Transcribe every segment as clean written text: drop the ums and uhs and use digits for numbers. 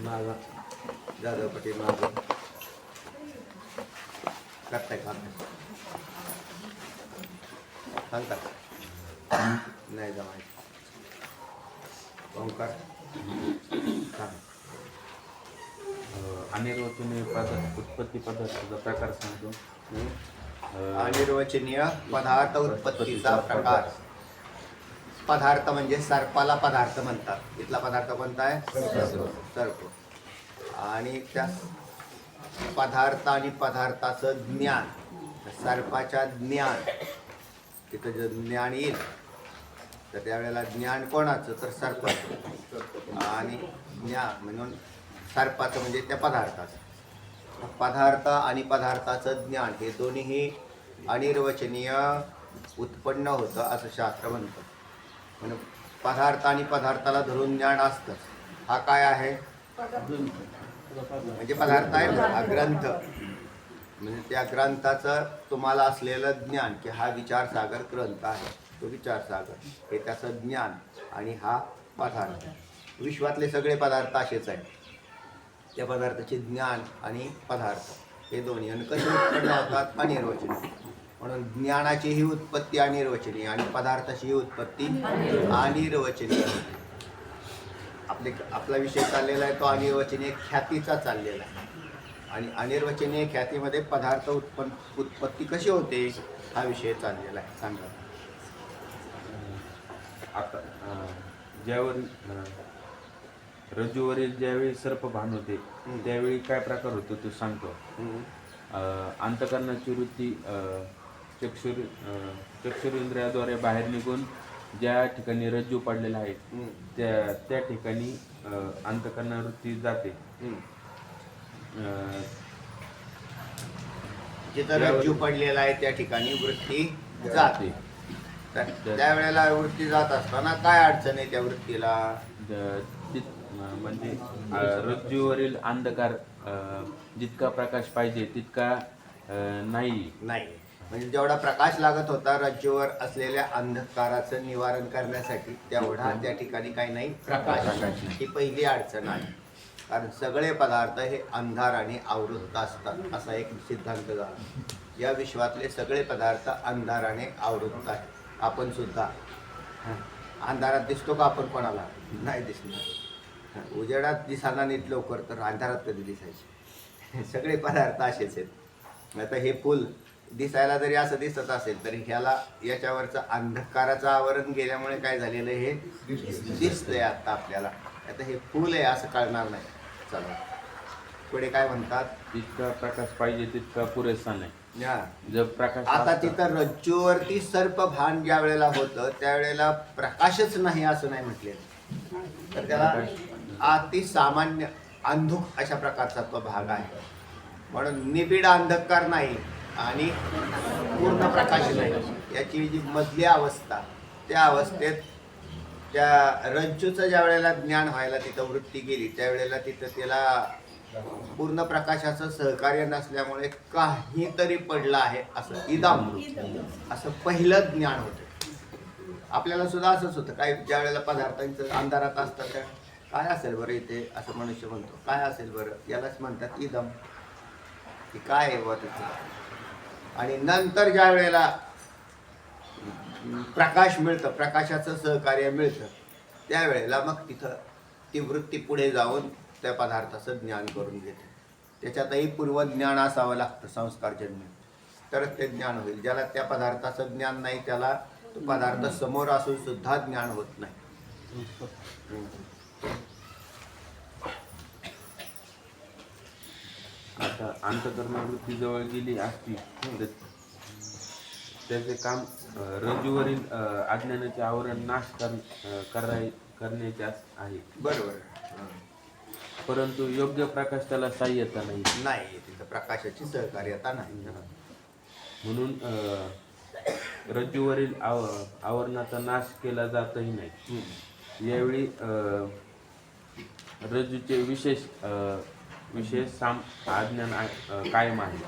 माझा जाधव पटेल माझं करताय का सांगता नाही जमायचं ओंकार सांग. अनिर्वचनीय पदार्थ उत्पत्ती पदार्थाचा प्रकार सांगतो. अनिर्वचनीय पदार्थ उत्पत्तीचा प्रकार. पदार्थ म्हणजे सर्पाला पदार्थ म्हणतात. इथला पदार्थ कोणता आहे? सर्प. आणि त्या पदार्थ आणि पदार्थाचं ज्ञान, सर्पाच्या ज्ञान, तिथं जे ज्ञान येईल तर त्यावेळेला ज्ञान कोणाचं? तर सर्पाचं. आणि ज्ञान म्हणून सर्पाचं म्हणजे त्या पदार्थाचं. पदार्थ आणि पदार्थाचं ज्ञान हे दोन्हीही अनिर्वचनीय उत्पन्न होतं असं शास्त्र म्हणतं. म्हणून पदार्थ आणि पदार्थाला धरून ज्ञान असतंच. हा काय आहे? म्हणजे पदार्थ आहे ना, हा ग्रंथ. म्हणजे त्या ग्रंथाचं तुम्हाला असलेलं ज्ञान की हा विचारसागर ग्रंथ आहे, तो विचारसागर हे त्याचं ज्ञान. आणि हा पदार्थ. विश्वातले सगळे पदार्थ असेच आहेत. त्या पदार्थाचे ज्ञान आणि पदार्थ हे दोन्ही. आणि कसे उत्पन्न होतात? अनिर्वचनीय. म्हणून ज्ञानाची ही उत्पत्ती अनिर्वचनीय आणि पदार्थाची ही उत्पत्ती अनिर्वचनीय. आपला विषय चाललेला आहे तो अनिर्वचनीय ख्यातीचा चाललेला आहे. आणि अनिर्वचनीय ख्यातीमध्ये पदार्थ उत्पत्ती कशी होते हा विषय चाललेला आहे. सांगा. आता ज्यावर रज्जूवरील ज्यावेळी सर्प भान होते त्यावेळी काय प्रकार होतो तो सांगतो. अंतकरणाची वृत्ती चक्षुरेंद्रियाद्वारे बाहेर निघून ज्या ठिकाणी रज्जू पडलेला आहे त्या ठिकाणी अंतकरण वृत्ती जाते. जिथं रज्जू पडलेला आहे त्या ठिकाणी वृत्ती जाते. त्यावेळेला वृत्ती जात असताना काय अडचण आहे त्या वृत्तीला? म्हणजे रज्जूवरील अंधकार जितका प्रकाश पाहिजे तितका नाही. म्हणजे जेवढा प्रकाश लागत होता रज्जूवर असलेल्या अंधकाराचं निवारण करण्यासाठी तेवढा त्या ठिकाणी काही नाही, प्रकाश. ही पहिली अडचण आहे. कारण सगळे पदार्थ हे अंधाराने आवृत्त असतात असा एक सिद्धांत झाला. या विश्वातले सगळे पदार्थ अंधाराने आवृत्त आहेत. आपण सुद्धा अंधारात दिसतो का आपण कोणाला? नाही दिसणार. उजेडात दिसाना नीट लवकर, तर अंधारात कधी दिसायचे? सगळे पदार्थ असेच आहेत. आता हे फुल दिसायला जरी असं दिसत असेल तरी ह्याला याच्यावरचं अंधकाराचं आवरण गेल्यामुळे काय झालेलं हे दिसतंय आता आपल्याला. आता हे फुल आहे असं कळणार नाही. चला पुढे काय म्हणतात? जितका प्रकाश पाहिजे तितका पुरेसा नाही. जर प्रकाश आता तिथं रज्जूवरती सर्प भान ज्या वेळेला होतं त्यावेळेला प्रकाशच नाही असं नाही म्हटलेलं, तर त्याला अति सामान्य अंधुक अशा प्रकारचा तो भाग आहे. म्हणून निबिड अंधकार नाही आणि पूर्ण प्रकाश नाही. याची जी मधली अवस्था, त्या अवस्थेत त्या रज्जूचं ज्या वेळेला ज्ञान व्हायला तिथं वृत्ती गेली त्यावेळेला तिथं त्याला पूर्ण प्रकाशाचं सहकार्य नसल्यामुळे काहीतरी पडलं आहे असं इदामृत असं पहिलं ज्ञान होतं. आपल्याला सुद्धा असंच होतं. काही ज्या वेळेला पदार्थांचं अंधारात असतं त्या काय असेल बरं इथे असं मनुष्य म्हणतो. काय असेल बरं? यालाच म्हणतात इदम, की काय आहे बुवा तिथं. आणि नंतर ज्या वेळेला प्रकाश मिळतं, प्रकाशाचं सहकार्य मिळतं, त्यावेळेला मग तिथं ती वृत्ती पुढे जाऊन त्या पदार्थाचं ज्ञान करून घेते. त्याच्यातही पूर्वज्ञान असावं लागतं, संस्कारजन्य, तरच ते ज्ञान होईल. ज्याला त्या पदार्थाचं ज्ञान नाही त्याला तो पदार्थ समोर असून सुद्धा ज्ञान होत नाही. आता अंतकरण वृत्ती जवळ गेली असती तर त्याचे काम रज्जूवरील अज्ञानाचे आवरण नाश करण्याचे आहे. बरोबर. परंतु योग्य प्रकाश त्याला सहाय्यता नाही. तिथं प्रकाशाची सहकार्यता नाही. म्हणून रज्जूवरील आवरणाचा नाश केला जातही नाही. यावेळी रज्जूचे विशेष अज्ञान कायम आहे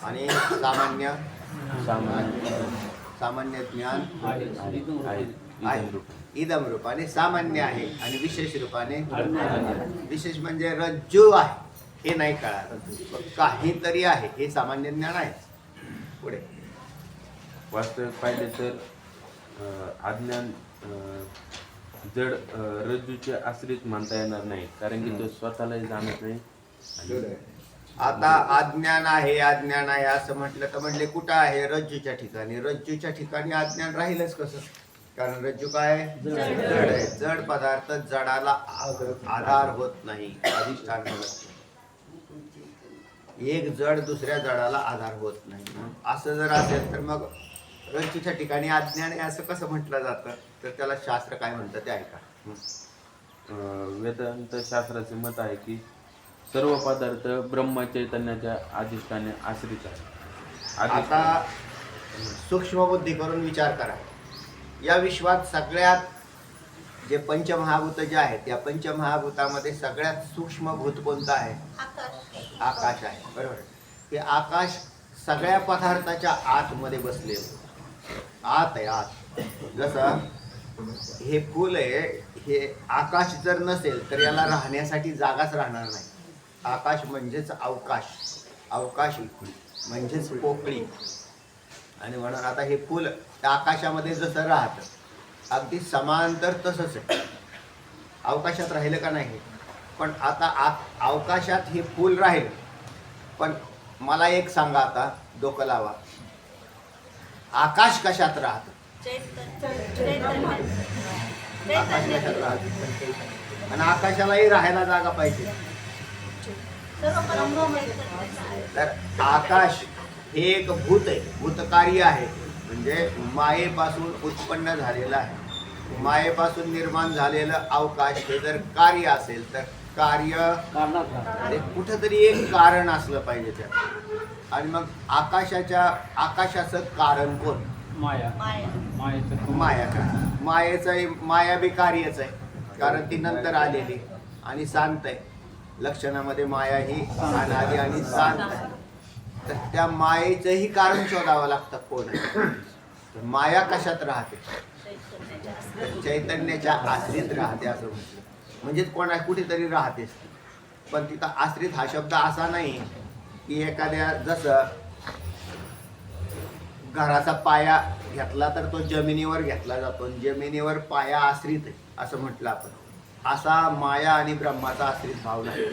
आणि सामान्य ज्ञान आहे. इदम इदम रूपाने सामान्य आहे आणि विशेष रूपाने विशेष म्हणजे रज्जू आहे हे नाही कळालं, काहीतरी आहे हे सामान्य ज्ञान आहे. पुढे वास्तविक पाहिले तर अज्ञान जड रज्जूचे आश्रित मानता येणार नाही, कारण की तो स्वतःलाही जाणत नाही. आणि आता अज्ञान आहे असं म्हटलं तर म्हणले कुठं आहे? रज्जूच्या ठिकाणी. रज्जूच्या ठिकाणी अज्ञान राहीलच कसं? कारण रज्जू काय आहे? जड आहे. जड पदार्थ जडाला आधार होत नाही, अधिष्ठान होत. एक जड दुसऱ्या जडाला आधार होत नाही. असं जर असेल तर मग रज्जूच्या ठिकाणी अज्ञान आहे असं कसं म्हटलं जातं? तर त्याला शास्त्र काय म्हणतं ते ऐका. वेदांत शास्त्राचे मत आहे की सर्व पदार्थ ब्रह्म चैतन्याच्या अधिष्ठाने आश्रित आहे. आता सूक्ष्म बुद्धी करून विचार करा. या विश्वात सगळ्यात जे पंचमहाभूत जे आहेत त्या पंचमहाभूतामध्ये सगळ्यात सूक्ष्म भूत कोणतं आहे? आकाश आहे. बरोबर. ते आकाश सगळ्या पदार्थाच्या आतमध्ये बसले, आत आहे आत. जसं हे फूल आहे, हे आकाश जर नसेल तर याला राहण्यासाठी जागाच राहणार नाही. आकाश म्हणजेच अवकाश, अवकाशी म्हणजेच पोकळी. आणि म्हणून आता हे फूल त्या आकाशामध्ये जसं राहतं अगदी समांतर तसंच आहे. अवकाशात राहिलं का नाही? पण आता अवकाशात हे फूल राहील. पण मला एक सांगा, आता डोकं लावा, आकाश कशात राहतं? आकाश कशात राहतं? आणि आकाशालाही राहायला जागा पाहिजे. तर आकाश हे एक भूत आहे, भूतकार्य आहे. म्हणजे मायेपासून उत्पन्न झालेलं आहे. मायेपासून निर्माण झालेलं अवकाश हे जर कार्य असेल तर कार्य कुठंतरी एक कारण असलं पाहिजे त्यात. आणि मग आकाशाचं कारण कोण? माया. माया बी कार्यच आहे, कारण ती नंतर आलेली आणि शांत आहे. लक्षणामध्ये माया ही अनादी आणि शांत आहे. तर त्या मायेचंही कारण शोधावं लागतं कोण आहे. तर माया कशात राहते? चैतन्याच्या आश्रित राहते असं म्हटलं. म्हणजेच कुठेतरी राहतेच. पण तिथं आश्रित हा शब्द असा नाही की एखाद्या, जसं घराचा पाया घेतला तर तो जमिनीवर घेतला जातो, जमिनीवर पाया आश्रित आहे असं म्हटलं आपण. असा माया आणि ब्रह्माचा आश्रित भाव नाही.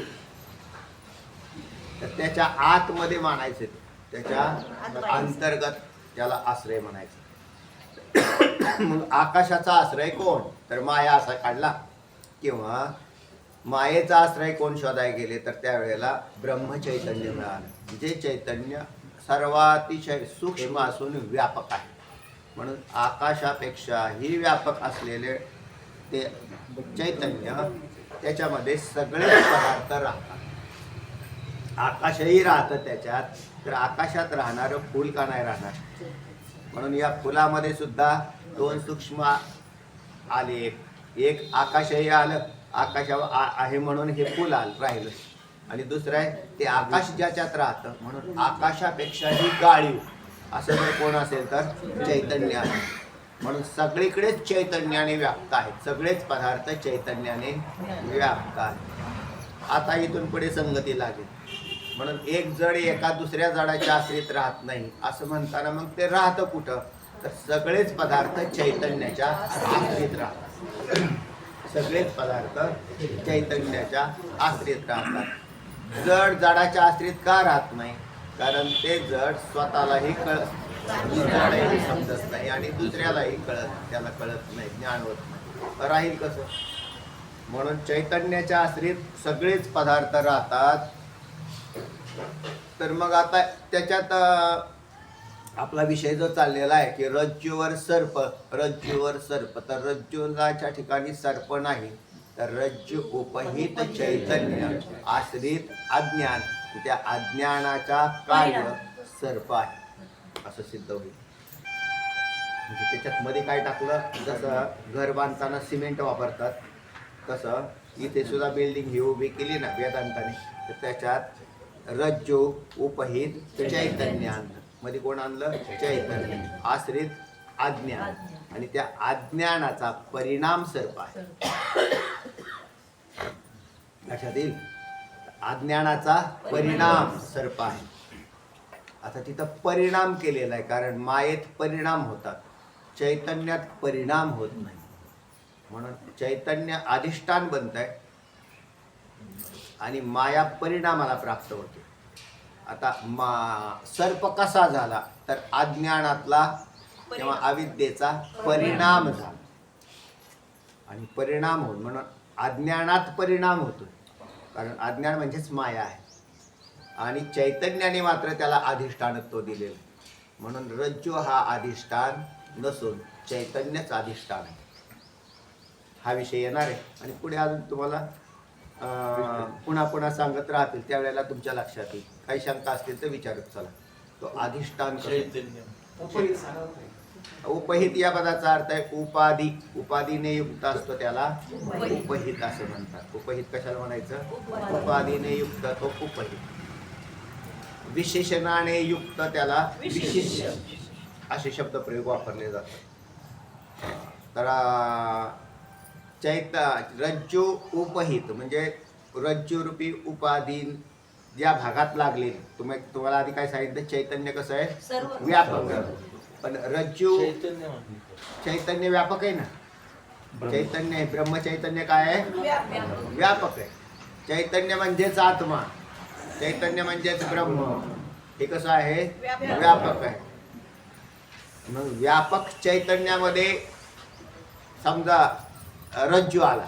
तर त्याच्या आतमध्ये मानायचे, त्याच्या अंतर्गत त्याला आश्रय म्हणायचं. मग आकाशाचा आश्रय कोण? तर माया असा काढला. किंवा मायेचा आश्रय कोण शोधायला गेले तर त्यावेळेला ब्रह्मचैतन्य मिळालं, जे चैतन्य सर्वातिशय सूक्ष्म असून व्यापक आहे. म्हणून आकाशापेक्षाही व्यापक असलेले ते चैतन्य, त्याच्यामध्ये सगळे पदार्थ राहतात. आकाशही राहतं त्याच्यात. तर आकाशात राहणारं फूल का नाही राहणार? म्हणून या फुलामध्ये सुद्धा दोन सूक्ष्म आले. एक आकाशही आलं, आकाशावर आहे म्हणून हे फूल राहिलं. आणि दुसरं आहे ते आकाश ज्याच्यात राहतं म्हणून आकाशापेक्षाही गाळीव असं जर कोण असेल तर चैतन्य आहे. म्हणून सगळीकडेच चैतन्याने व्याप्त आहेत, सगळेच पदार्थ चैतन्याने व्याप्त आहेत. आता इथून पुढे संगती लागेल. म्हणून एक जड एका दुसऱ्या जडाच्या आश्रित राहत नाही असं म्हणताना मग ते राहतं कुठं? तर सगळेच पदार्थ चैतन्याच्या आश्रित राहतात. सगळेच पदार्थ चैतन्याच्या आश्रित राहतात. जड जडाच्या आश्रित का राहत नाही? कारण ते जड स्वतःलाही जडही समजत नाही आणि दुसऱ्यालाही त्याला कळत नाही, ज्ञान होत नाही. राहील कसं? म्हणून चैतन्याच्या आश्रित सगळेच पदार्थ राहतात. तर मग आता त्याच्यात आपला विषय जो चाललेला आहे की रज्जूवर सर्प, रज्जूवर सर्प. तर रज्जूच्या ठिकाणी सर्प नाही, तर रज्जू उपहित चैतन्य आश्रित अज्ञान, त्या अज्ञानाचा कार्य सर्प आहे असं सिद्ध होईल. म्हणजे त्याच्यात मध्ये काय टाकलं, जसं घर बांधताना सिमेंट वापरतात तसं इथे सुद्धा बिल्डिंग ही उभी केली ना वेदांताने, तर त्याच्यात रज्जू उपहित चैतन्य आणलं. मध्ये कोण आणलं? चैतन्य आश्रित अज्ञान. आणि त्या अज्ञानाचा परिणाम सर्प आहे. लक्षात येईल. अज्ञानाचा परिणाम सर्प आहे. आता तिथं परिणाम केलेला आहे, कारण मायेत परिणाम होतात, चैतन्यात परिणाम होत नाही. म्हणून चैतन्य अधिष्ठान बनत आहे आणि माया परिणामाला प्राप्त होते. आता सर्प कसा झाला तर अज्ञानातला किंवा अविद्येचा परिणाम झाला. आणि परिणाम होऊन म्हणून अज्ञानात परिणाम होतो, कारण अज्ञान म्हणजेच माया आहे आणि चैतन्याने मात्र त्याला अधिष्ठानत्व दिलेलं. म्हणून रज्जू हा अधिष्ठान नसून चैतन्यच अधिष्ठान आहे. हा विषय येणार आहे आणि पुढे अजून तुम्हाला पुन्हा पुन्हा सांगत राहतील, त्यावेळेला तुमच्या लक्षात येईल. काही शंका असतील तर विचारत चला. तो अधिष्ठान उपहित या पदाचा अर्थ आहे उपाधी. उपाधीने युक्त असतो त्याला उपहित असं म्हणतात. उपहित कशाला म्हणायचं? उपाधीने युक्त तो उपहित. विशेषणाने युक्त त्याला विशेष असे शब्द प्रयोग वापरले जातात. तर रज्जू उपहित म्हणजे रज्जू रूपी उपाधीन ज्या भागात लागले. तुम्हाला आधी काय सांगितलं? चैतन्य कसं आहे? व्यापक. पण रज्जू चैतन्य व्यापक आहे ना. चैतन्य आहे, ब्रह्मचैतन्य काय आहे? व्यापक आहे. चैतन्य म्हणजेच आत्मा, चैतन्य म्हणजेच ब्रह्म. हे कसं आहे? व्यापक आहे. मग व्यापक चैतन्यामध्ये समजा रज्जू आला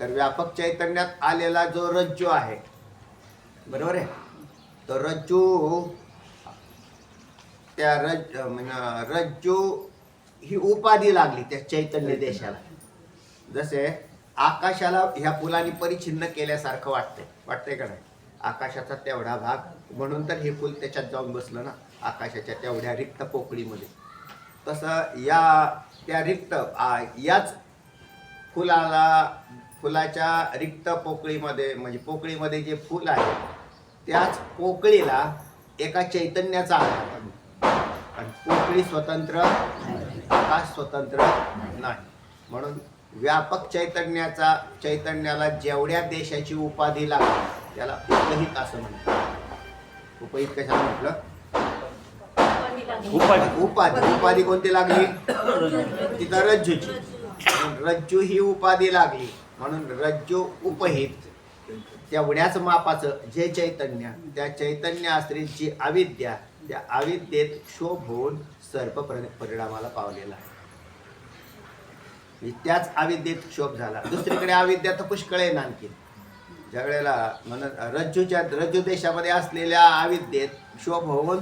तर व्यापक चैतन्यात आलेला जो रज्जू आहे, बरोबर आहे, तो रज्जू त्या रज्जू ही उपाधी लागली त्या चैतन्य देशाला. जसे आकाशाला ह्या फुलांनी परिच्छिन्न केल्यासारखं वाटतंय का नाही? आकाशाचा तेवढा भाग, म्हणून तर हे फुल त्याच्यात जाऊन बसलं ना, आकाशाच्या तेवढ्या रिक्त पोकळीमध्ये. तसं त्या रिक्त याच फुलाच्या रिक्त पोकळीमध्ये, म्हणजे पोकळीमध्ये जे फुल आहे त्याच पोकळीला एका चैतन्याचा आधार. आणि पोकळी स्वतंत्र, आकाश स्वतंत्र नाही. म्हणून व्यापक चैतन्याला जेवढ्या देशाची उपाधी लागली त्याला उपहित असं म्हणतात. उपहित कशाला म्हटलं? उपाधी कोणती लागली? तिथं रज्जूची. रज्जू ही उपाधी लागली म्हणून रज्जू उपहित. तेवढ्याच मापाचं जे चैतन्य, त्या चैतन्य आश्रित जी अविद्या, त्या अविद्येत क्षोभ होऊन सर्प परिणामाला पावलेला आहे. त्याच अविद्येत क्षोभ झाला. दुसरीकडे अविद्या तर पुष्कळ आहे आणखी. ज्या वेळेला म्हणून रज्जू देशामध्ये असलेल्या अविद्येत क्षोभ होऊन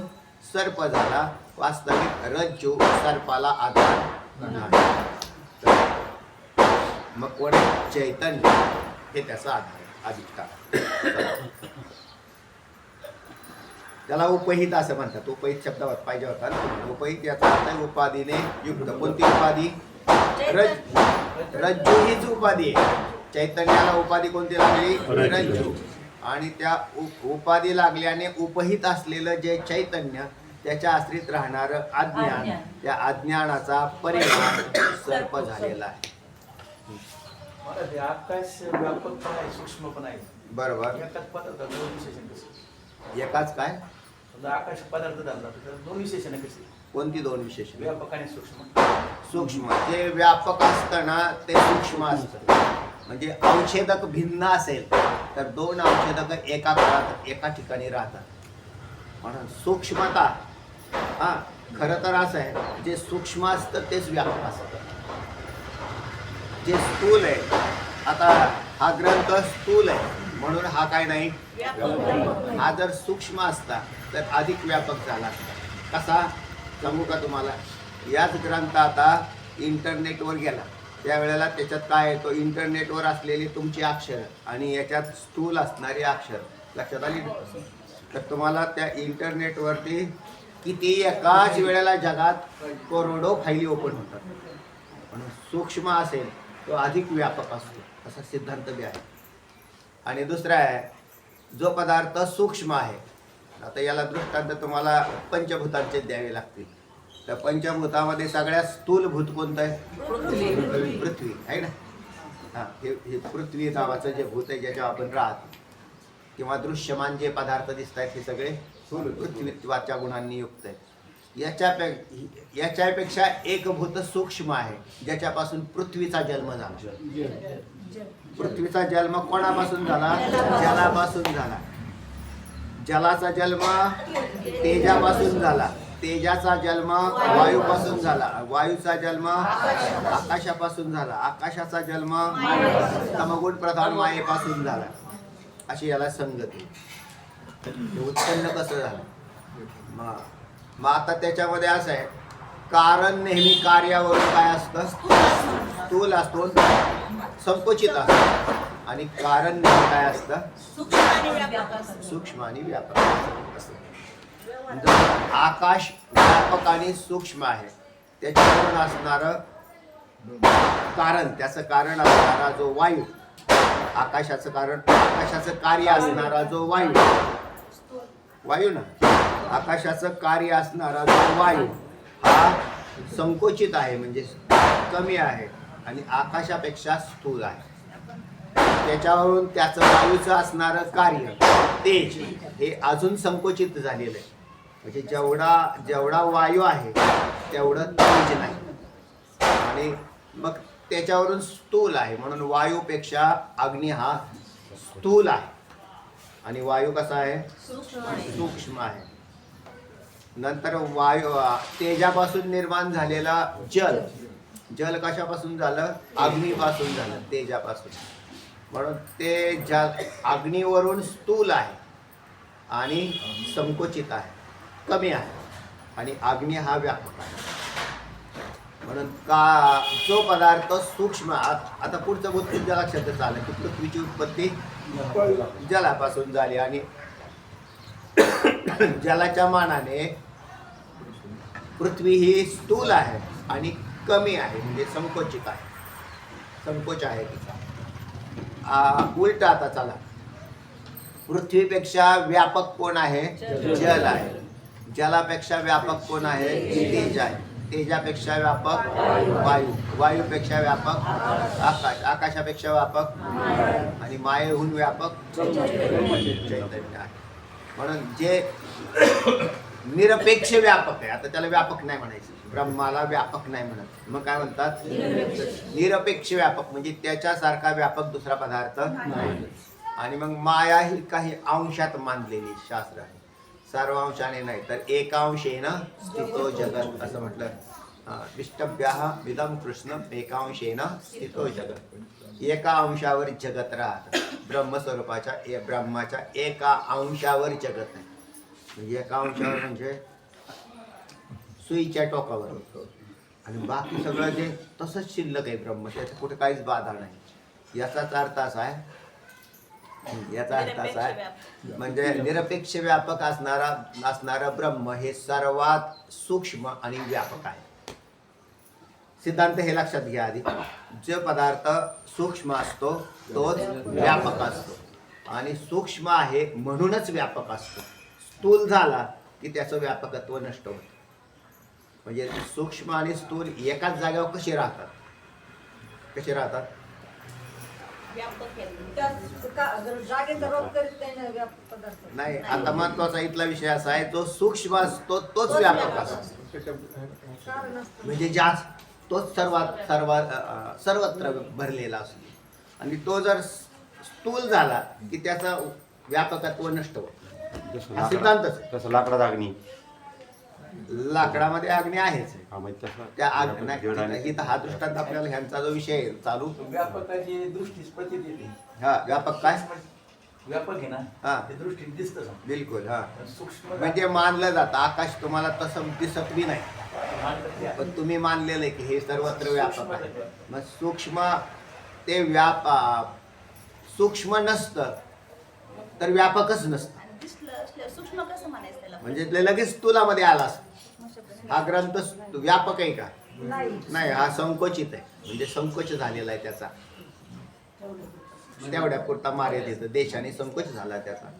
सर्प झाला. वास्तविक रज्जू सर्पाला आधार नाही. मग कोण? चैतन्य हे त्याचा आधार आहे, अधिष्ठान. त्याला उपहित असं म्हणतात. उपहित शब्द पाहिजे होता. उपहित याचा अर्थ उपाधीने युक्त. कोणती उपाधी? रज्जू हीच उपाधी आहे. चैतन्याला उपाधी कोणती लागली? रज्जू. आणि त्या उपाधी लागल्याने उपहित असलेलं जे चैतन्य, त्याच्या आश्रित राहणार अज्ञान, त्या अज्ञानाचा परिणाम सर्प झालेला आहे. आकाश व्यापक पण आहे, सूक्ष्म पण आहे. बरोबर. एकाच पदार्थात दोन विशेषण कसे? एकाच काय? आकाश पदार्थ धरला तर दोन विशेषण कसे? कोणती दोन विशेषण? व्यापक आणि सूक्ष्म. सूक्ष्म. जे व्यापक असतं ना ते सूक्ष्म असतं. म्हणजे औषधक भिन्न असेल तर दोन औषधक एका काळात एका ठिकाणी राहतात. म्हणून सूक्ष्मता खरं तर असं आहे, जे सूक्ष्म असतं तेच व्यापक असतं. जे स्थूल आहे, आता हा ग्रंथ स्थूल आहे म्हणून हा काय नाही, हा जर सूक्ष्म असता तर अधिक व्यापक झाला असता. कसा सांगू का तुम्हाला? याच ग्रंथ आता इंटरनेटवर गेला त्यावेळेला त्याच्यात काय आहे, तो इंटरनेटवर असलेली तुमची अक्षर आणि याच्यात स्थूल असणारी अक्षर लक्षात आली ना? तर तुम्हाला त्या इंटरनेटवरती किती एकाच वेळेला जगात करोडो फाईली ओपन होतात. म्हणून सूक्ष्म असेल तो अधिक व्यापक असतो असा सिद्धांत बी आहे. आणि दुसरा आहे, जो पदार्थ सूक्ष्म आहे, आता याला दृष्टांत तुम्हाला पंचभूतांचे द्यावे लागतील. तर पंचभूतामध्ये सगळ्यात स्थूल भूत कोणतं आहे? पृथ्वी आहे ना. हा, हे पृथ्वी नावाचं जे भूत आहे ज्याच्यावर आपण राहतो किंवा दृश्यमान जे पदार्थ दिसत आहेत हे सगळे पृथ्वीत्वाच्या गुणांनी युक्त आहेत. याच्यापेक्षा एक भूत सूक्ष्म आहे ज्याच्यापासून पृथ्वीचा जन्म झाला. पृथ्वीचा जन्म कोणापासून झाला? जलापासून झाला. जलाचा जन्म तेजापासून झाला. तेजाचा जन्म वायूपासून झाला. वायूचा जन्म आकाशापासून झाला. आकाशाचा जन्म तमगुण प्रधान मायेपासून झाला. अशी याला संगती. उत्पन्न कसं झालं? मग आता त्याच्यामध्ये असं आहे, कारण नेहमी कार्यावरून काय असतं? स्थूल असतो, संकुचित असतो. आणि कारण नेहमी काय असतं? सूक्ष्म आणि व्यापक असतं. आकाश व्यापक आणि सूक्ष्म आहे. त्याच्यावरून असणारं कारण, त्याचं कारण असणारा जो वायू, आकाशाचं कारण, आकाशाचं कार्य असणारा जो वायू, वायू ना, आकाशाचं कार्य असणारा जो वायू हा संकोचित आहे, म्हणजे कमी आहे आणि आकाशापेक्षा स्थूल आहे. त्याच्यावरून त्याचं वायूचं असणारं कार्य तेज हे अजून संकोचित झालेलं आहे. म्हणजे जेवढा वायू आहे तेवढं तेज नाही. आणि मग त्याच्यावरून स्थूल आहे, म्हणून वायूपेक्षा अग्नी हा स्थूल आहे आणि वायू कसा आहे? सूक्ष्म आहे. नंतर वायू तेजापासून निर्माण झालेला जल, जल कशापासून झालं? अग्नीपासून झालं, तेजापासून. म्हणून ते अग्नीवरून स्थूल आहे आणि संकोचित आहे, कमी आहे. आणि अग्नी हा व्यापक आहे. म्हणून जो पदार्थ सूक्ष्म, आता पुढचं भूत तुमच्या लक्षातच आलं की पृथ्वीची उत्पत्ती जलापासून झाली आणि जलाच्या मानाने पृथ्वी ही स्थूल आहे आणि कमी आहे, म्हणजे संकोचित आहे, संकोच आहे तिचा. उलट आता चला, पृथ्वीपेक्षा व्यापक कोण आहे? जल आहे. जलापेक्षा व्यापक कोण आहे? तेज आहे. तेजापेक्षा व्यापक वायू, वायूपेक्षा व्यापक आकाश, आकाशापेक्षा व्यापक आणि मायेहून व्यापक चैतन्य आहे. म्हणून जे निरपेक्ष व्यापक आहे, आता त्याला व्यापक नाही म्हणायचं, ब्रह्माला व्यापक नाही म्हणत. मग काय म्हणतात? निरपेक्ष व्यापक, म्हणजे त्याच्यासारखा व्यापक दुसरा पदार्थ नाही. आणि मग माया ही काही अंशात मानलेली शास्त्र आहे, सर्व अंशाने नाही तर एकांशेन स्थितो जगत असं म्हटलं. विष्टभ्यः विदम कृष्ण एकांशेन स्थितो जगत. एका अंशावर जगत राहत. ब्रह्मस्वरूपाच्या ब्रह्माच्या एका अंशावर जगत आहे. म्हणजे एका अंशावर म्हणजे सुईच्या टोकावर होतो आणि बाकी सगळं जे तसंच शिल्लक आहे ब्रह्म, त्याचं कुठे काहीच बाधा नाही. याचाच अर्थ असा आहे, म्हणजे निरपेक्ष व्यापक असणारा ब्रह्म हे सर्वात सूक्ष्म आणि व्यापक आहे. सिद्धांत हे लक्षात घ्या आधी. जो पदार्थ सूक्ष्म असतो तोच व्यापक असतो आणि सूक्ष्म आहे म्हणूनच व्यापक असतो. स्थूल झाला की त्याचं व्यापकत्व नष्ट होतं. म्हणजे सूक्ष्म आणि स्थूल एकाच जागेवर कसे राहतात? कसे राहतात? नाही, आता महत्वाचा इथला विषय असा आहे, जो सूक्ष्म असतो तोच व्यापक असतो. म्हणजे जास्त तोच सर्वत्र भरलेला असतो. आणि तो जर स्थूल झाला की त्याचा व्यापकत्व नष्ट होतं. सिद्धांतच तसं लाकडात अग्नी, लाकडामध्ये अग्नी आहेच. त्या व्यापकाची इथं हा दृष्टांत आपल्याला ह्यांचा जो विषय चालू, व्यापकाची दृष्टीच प्रतीत येते. हा व्यापक काय? व्यापक आहे ना, हा ते दृष्टीने दिसतं. बिलकुल. हा सूक्ष्म म्हणजे मानलं जातं. आकाश तुम्हाला तसं दिसत बी नाही, पण तुम्ही मानलेलं आहे की हे सर्वत्र व्यापक आहे. मग सूक्ष्म ते सूक्ष्म नसतं तर व्यापकच नसतं. सूक्ष्म कसं म्हणायचं त्याला? म्हणजे ते लगेच तुलामध्ये आला असतं. हा ग्रंथ व्यापक आहे का? नाही, हा संकोचित आहे. म्हणजे संकोच झालेला आहे त्याचा, तेवढ्या पुरता मर्यादित देशाने संकोच झाला त्याचा.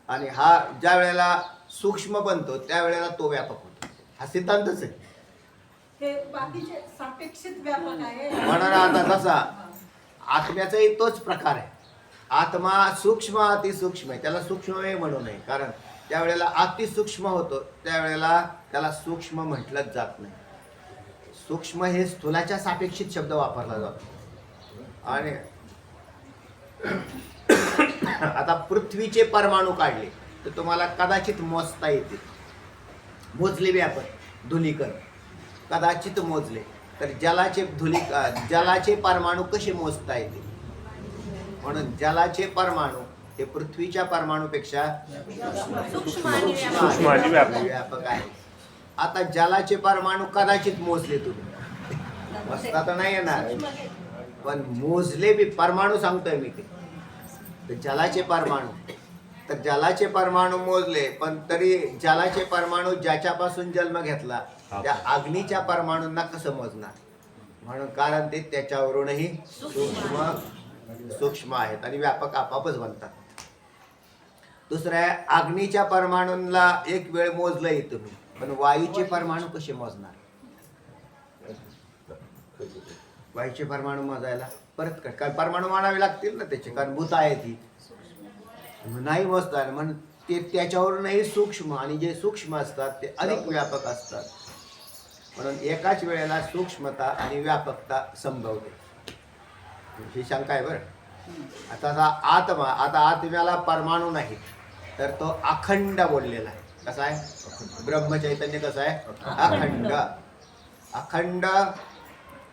आणि हा ज्या वेळेला सूक्ष्म बनतो त्यावेळेला तो व्यापक होतो. हा सिद्धांतच आहे. हे बाकीचे सापेक्षित व्यापक आहे. म्हणून आता कसा आत्म्याचाही तोच प्रकार आहे. आत्मा सूक्ष्म अतिसूक्ष्म आहे, त्याला सूक्ष्मही म्हणू नये, कारण ज्या वेळेला अतिसूक्ष्म होतो त्यावेळेला त्याला सूक्ष्म म्हटलंच जात नाही. सूक्ष्म हे स्थूलाच्या सापेक्षित शब्द वापरला जातो. आणि आता पृथ्वीचे परमाणू काढले तर तुम्हाला कदाचित मोजता येतील, मोजले बी आपण धुलीकण कदाचित मोजले तर जलाचे परमाणू कसे मोजता येतील. म्हणून जलाचे परमाणू हे पृथ्वीच्या परमाणूपेक्षा सूक्ष्म आणि सूक्ष्म आणि व्यापक आहे. आता जलाचे परमाणू कदाचित मोजले तुम्ही, मोजता तर नाही येणार, पण मोजले बी परमाणू सांगतोय मी ते. तर जलाचे परमाणू मोजले, पण तरी जलाचे परमाणू ज्याच्यापासून जन्म घेतला त्या अग्नीच्या परमाणूंना कसं मोजणार. म्हणून कारण ते त्याच्यावरूनही सूक्ष्म आहेत आणि व्यापक आपापच बनतात. दुसरं आहे, अग्नीच्या परमाणूंना एक वेळ मोजलंही तुम्ही, पण वायूचे परमाणू कसे मोजणार. वायूचे परमाणू मोजायला परत काय परमाणू मानावे लागतील ना त्याचे, कारण भूत आहे ती नाही मोजता. म्हणून ते त्याच्यावरूनही सूक्ष्म, आणि जे सूक्ष्म असतात ते अधिक व्यापक असतात. म्हणून एकाच वेळेला सूक्ष्मता आणि व्यापकता संभवते. ही शंका आहे बरं. आता आत्मा, आता आत्म्याला परमाणू नाही तर तो अखंड बोललेला आहे. कसा आहे ब्रह्मचैतन्य, कसं आहे अखंड.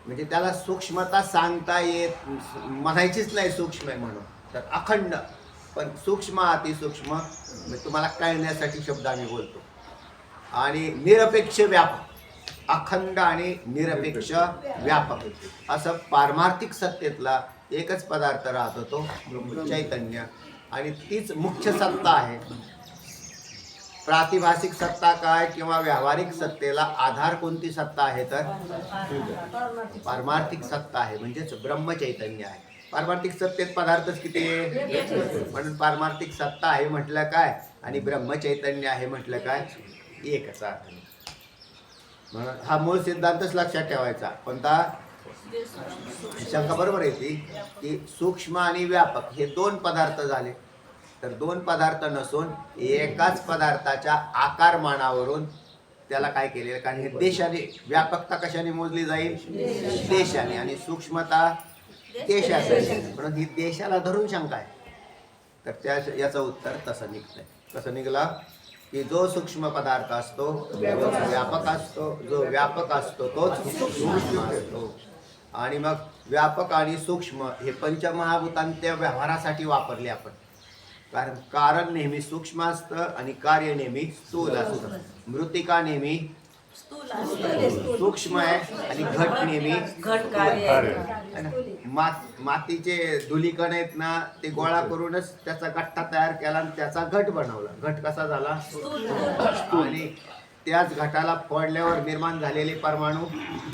म्हणजे त्याला सूक्ष्मता सांगता येत म्हणायचीच नाही सूक्ष्म आहे म्हणून, तर अखंड. पण सूक्ष्म अतिसूक्ष्म म्हणजे तुम्हाला कळण्यासाठी शब्द आम्ही बोलतो. आणि निरपेक्ष व्यापक, अखंड आणि निरपेक्ष व्यापक असं पारमार्थिक सत्तेतला एकच पदार्थ राहतो तो चैतन्य. आणि तीच मुख्य सत्ता आहे. प्रातिभासिक सत्ता काय किंवा व्यावहारिक सत्तेला आधार कोणती सत्ता आहे तर पारमार्थिक सत्ता आहे, म्हणजेच ब्रह्मचैतन्य आहे. पारमार्थिक सत्तेत पदार्थच किती आहे, म्हणून पारमार्थिक सत्ता आहे म्हटलं काय आणि ब्रह्मचैतन्य आहे म्हटलं काय, एकच अर्थ. म्हणून हा मूळ सिद्धांतच लक्षात ठेवायचा. कोणता शंका बरोबर आहे ती, की सूक्ष्म आणि व्यापक हे दोन पदार्थ झाले, तर दोन पदार्थ नसून एकाच पदार्थाच्या आकारमानावरून त्याला काय केलेलं, कारण हे देशाने व्यापकता कशाने मोजली जाईल, देशाने, आणि सूक्ष्मता देशाने. म्हणून ही देशाला धरून शंका आहे. तर त्या याचं उत्तर तसं निघतंय. कसं निघला की जो सूक्ष्म पदार्थ असतो तो व्यापक असतो, जो व्यापक असतो तोच सूक्ष्म असतो. आणि मग व्यापक आणि सूक्ष्म हे पंचमहाभूतांच्या व्यवहारासाठी वापरले आपण, कारण नेहमी सूक्ष्म असतं आणि कार्य नेहमी स्थूल असतं. मृत्तिका नेहमी सूक्ष्म आहे आणि घट नेहमी मातीचे धुलीकण आहेत ना, ते गोळा करूनच त्याचा गठ्ठा तयार केला आणि त्याचा घट बनवला. घट कसा झाला, आणि त्याच घटाला फोडल्यावर निर्माण झालेले परमाणू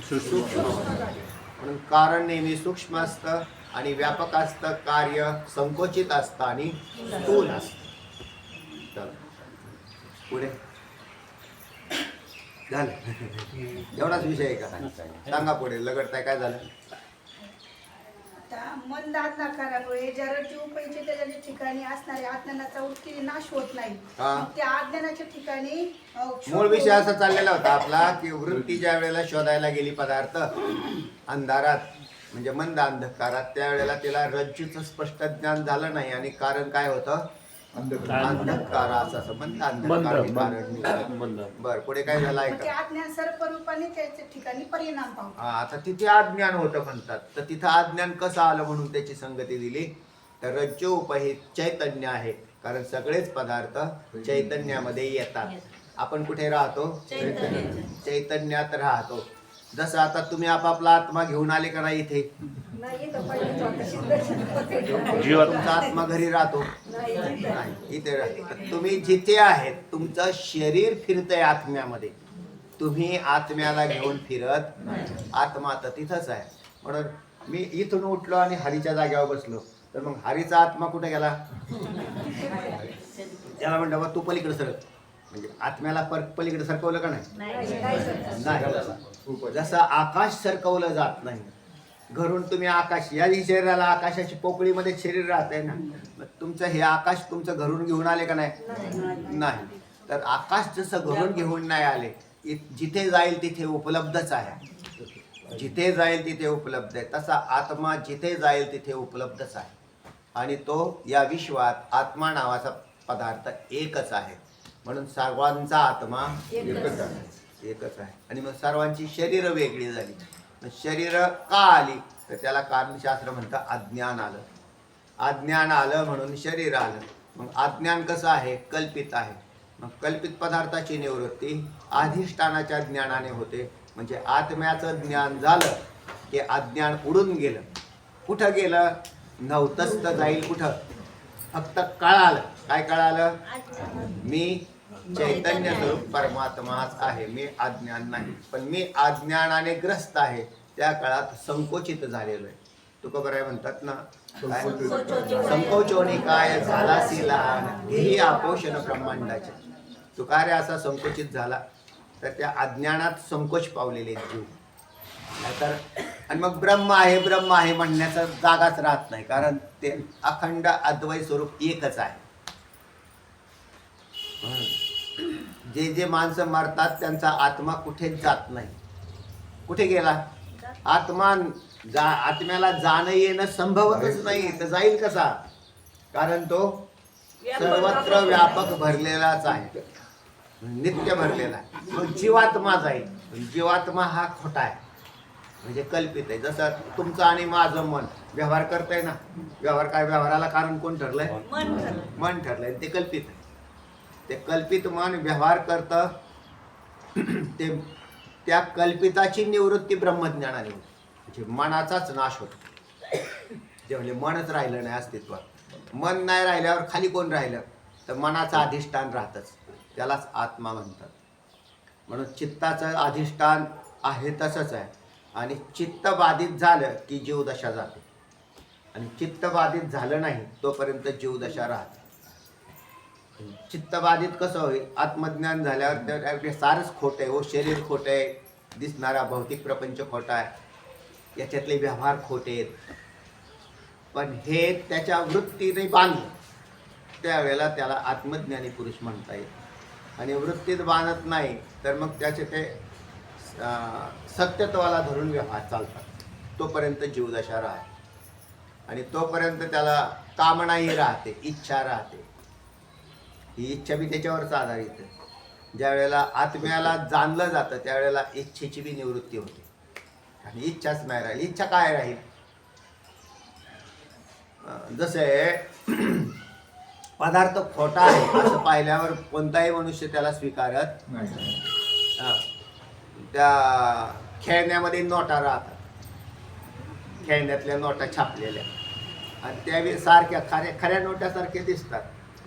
सूक्ष्म. म्हणून कारण नेहमी सूक्ष्म असतं आणि व्यापक असतं, कार्य संकोचित असतं आणि स्थूल असतं. पुढे झालं एवढाच विषय आहे का, सांगा पुढे. लगडताय काय झालं. आता मंद आज्ञाकारामुळे ज्या रज्जूपैकी त्याच्या ठिकाणी असणाऱ्या अज्ञानाचा उत्कीर्य नाश होत नाही. मग त्या अज्ञानाच्या ठिकाणी मूळ विषय असा चाललेला होता आपला, की वृत्ती ज्या वेळेला शोधायला गेली पदार्थ अंधारात, म्हणजे मंद अंधकारात, त्यावेळेला तिला रज्जूचं स्पष्ट ज्ञान झालं नाही. आणि कारण काय होतं, अंधकार. असं मंद अंधकार कारण. बर, पुढे काय झालं ऐका. अज्ञान सर्वरूपाने त्याच्या ठिकाणी परिणाम पावतो. आता तिथे अज्ञान होतं म्हणतात, तर तिथं अज्ञान कसं आलं म्हणून त्याची संगती दिली. तर रज्जू उपहित चैतन्य आहे, कारण सगळेच पदार्थ चैतन्यामध्ये येतात. आपण कुठे राहतो, चैतन्यात राहतो. जसं आता तुम्ही आपापला आत्मा घेऊन आले का नाही इथे, तुमचा आत्मा घरी राहतो नाही, इथे राहतो. तुम्ही जिथे आहेत तुमचं शरीर फिरतंय आत्म्यामध्ये, तुम्ही आत्म्याला घेऊन फिरत, आत्मा तर तिथंच आहे. म्हणून मी इथून उठलो आणि हरीच्या जागेवर बसलो, तर मग हरीचा आत्मा कुठे गेला, त्याला म्हणलं बा तू पलीकडे सरक, म्हणजे आत्म्याला पलीकडे सरकवलं का नाही. जसं आकाश सरकवलं जात नाही, घरून तुम्ही आकाश, या शरीराला आकाशाची पोकळीमध्ये शरीर राहत आहे ना, मग तुमचं हे आकाश तुमचं घरून घेऊन आले का नाही? नाही. तर आकाश जसं घरून घेऊन नाही आले, जिथे जाईल तिथे उपलब्धच आहे, जिथे जाईल तिथे उपलब्ध आहे, तसा आत्मा जिथे जाईल तिथे उपलब्धच आहे. आणि तो या विश्वात आत्मा नावाचा पदार्थ एकच आहे. म्हणून सर्वांचा आत्मा एकच आहे. आणि मग सर्वांची शरीर वेगळी झाली. शरीर का आली तर त्याला कारणशास्त्र म्हणतं अज्ञान आलं. अज्ञान आलं म्हणून शरीर आलं. मग अज्ञान कसं आहे? कल्पित आहे. मग कल्पित पदार्थाची निवृत्ती अधिष्ठानाच्या ज्ञानाने होते. म्हणजे आत्म्याचं ज्ञान झालं की अज्ञान उडून गेलं. कुठं गेलं? नव्हतंच तर जाईल कुठं? फक्त कळालं. काय कळालं? मी चैतन्य स्वरूप परमात्माच आहे, मी अज्ञान नाही. पण मी अज्ञानाने ग्रस्त आहे. त्या काळात संकोचित झालेलो आहे. तुकोबराय म्हणतात ना, संकोचोनी काय झालासी लहान हेही आपोषण ब्रह्मांडाचे. तुका रे असा संकोचित झाला तर त्या अज्ञानात संकोच पावलेले जीव. नाहीतर आणि मग ब्रह्म आहे म्हणण्याचा जागाच राहत नाही, कारण ते अखंड अद्वैत स्वरूप एकच आहे. जे माणसं मरतात त्यांचा आत्मा कुठेच जात नाही. कुठे गेला? आत्म्याला जाणं येणं संभवतच नाही. तर जाईल कसा? कारण तो सर्वत्र व्यापक भरलेलाच आहे, नित्य भरलेला आहे. मग जीवात्मा जाईल. जीवात्मा हा खोटा आहे, म्हणजे कल्पित आहे. जसं तुमचं आणि माझं मन व्यवहार करतंय ना, व्यवहार काय? व्यवहाराला कारण कोण ठरलंय? मन ठरलंय. ते कल्पित आहे. ते कल्पित मन व्यवहार करतं. ते त्या कल्पिताची निवृत्ती ब्रह्मज्ञानाने होते. म्हणजे मनाचाच नाश होतो. जे म्हणजे मनच राहिलं नाही अस्तित्वात. मन नाही राहिल्यावर खाली कोण राहिलं? तर मनाचं अधिष्ठान राहतच. त्यालाच आत्मा म्हणतात. म्हणून चित्ताचं अधिष्ठान आहे तसंच आहे. आणि चित्त बाधित झालं की जीवदशा जाते. आणि चित्त बाधित झालं नाही तोपर्यंत जीवदशा राहते. चित्त बाधित कसं होईल? आत्मज्ञान झाल्यावर ते सारंच खोटं आहे. हो, शरीर खोटं आहे, दिसणारा भौतिक प्रपंच खोटा आहे, याच्यातले व्यवहार खोटे आहेत. पण हे त्याच्या वृत्तीने बांधलं त्यावेळेला त्याला आत्मज्ञानी पुरुष म्हणता येईल. आणि वृत्तीत बांधत नाही तर मग त्याचे ते सत्यत्वाला धरून व्यवहार चालतात. तोपर्यंत जीवदशा राहते. आणि तोपर्यंत त्याला कामनाही राहते, इच्छा राहते. ही इच्छा बी त्याच्यावरच आधारित आहे. ज्या वेळेला आत्म्याला जाणलं जातं त्यावेळेला इच्छेची बी निवृत्ती होते. आणि इच्छाच नाही राहील. इच्छा काय राहील? जसे पदार्थ खोटा आहे असं पाहिल्यावर कोणताही मनुष्य त्याला स्वीकारत नाही. त्या खेळण्यामध्ये नोटा राहतात, खेळण्यातल्या नोटा छापलेल्या, आणि त्या सारख्या खऱ्या नोटासारख्या दिसतात.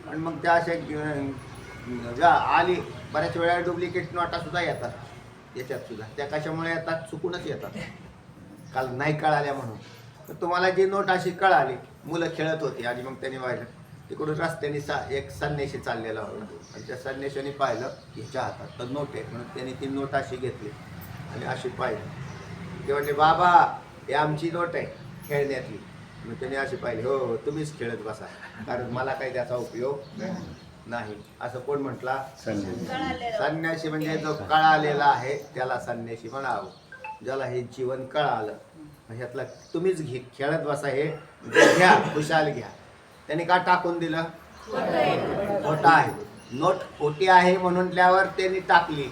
आणि मग त्या अशा आली बऱ्याच वेळा डुप्लिकेट नोटा सुद्धा येतात याच्यात सुद्धा. त्या कशामुळे येतात? चुकूनच येतात, काल नाही कळाल्या म्हणून. तर तुम्हाला जी नोट अशी कळाली, मुलं खेळत होती आणि मग त्यांनी पाहिलं तिकडून रस्त्याने एक संन्याशी चाललेला होता. आणि त्या संन्याशाने पाहिलं हिच्या हातात तर नोट आहे, म्हणून त्यांनी ती नोट अशी घेतली आणि अशी पाहिली. ते म्हणजे बाबा हे आमची नोट आहे खेळण्यातली. मग त्यांनी अशी पाहिली, हो तुम्हीच खेळत बसा, कारण मला काही त्याचा उपयोग नाही. असं कोण म्हटला? संन्यासी. म्हणजे जो कळालेला आहे त्याला संन्यासी म्हणावं. ज्याला हे जीवन कळालं ह्यातला तुम्हीच खेळत बसा, हे घ्या, खुशाल घ्या. त्यांनी का टाकून दिलं? खोटा आहे. नोट खोटी आहे म्हणून त्यावर त्यांनी टाकली.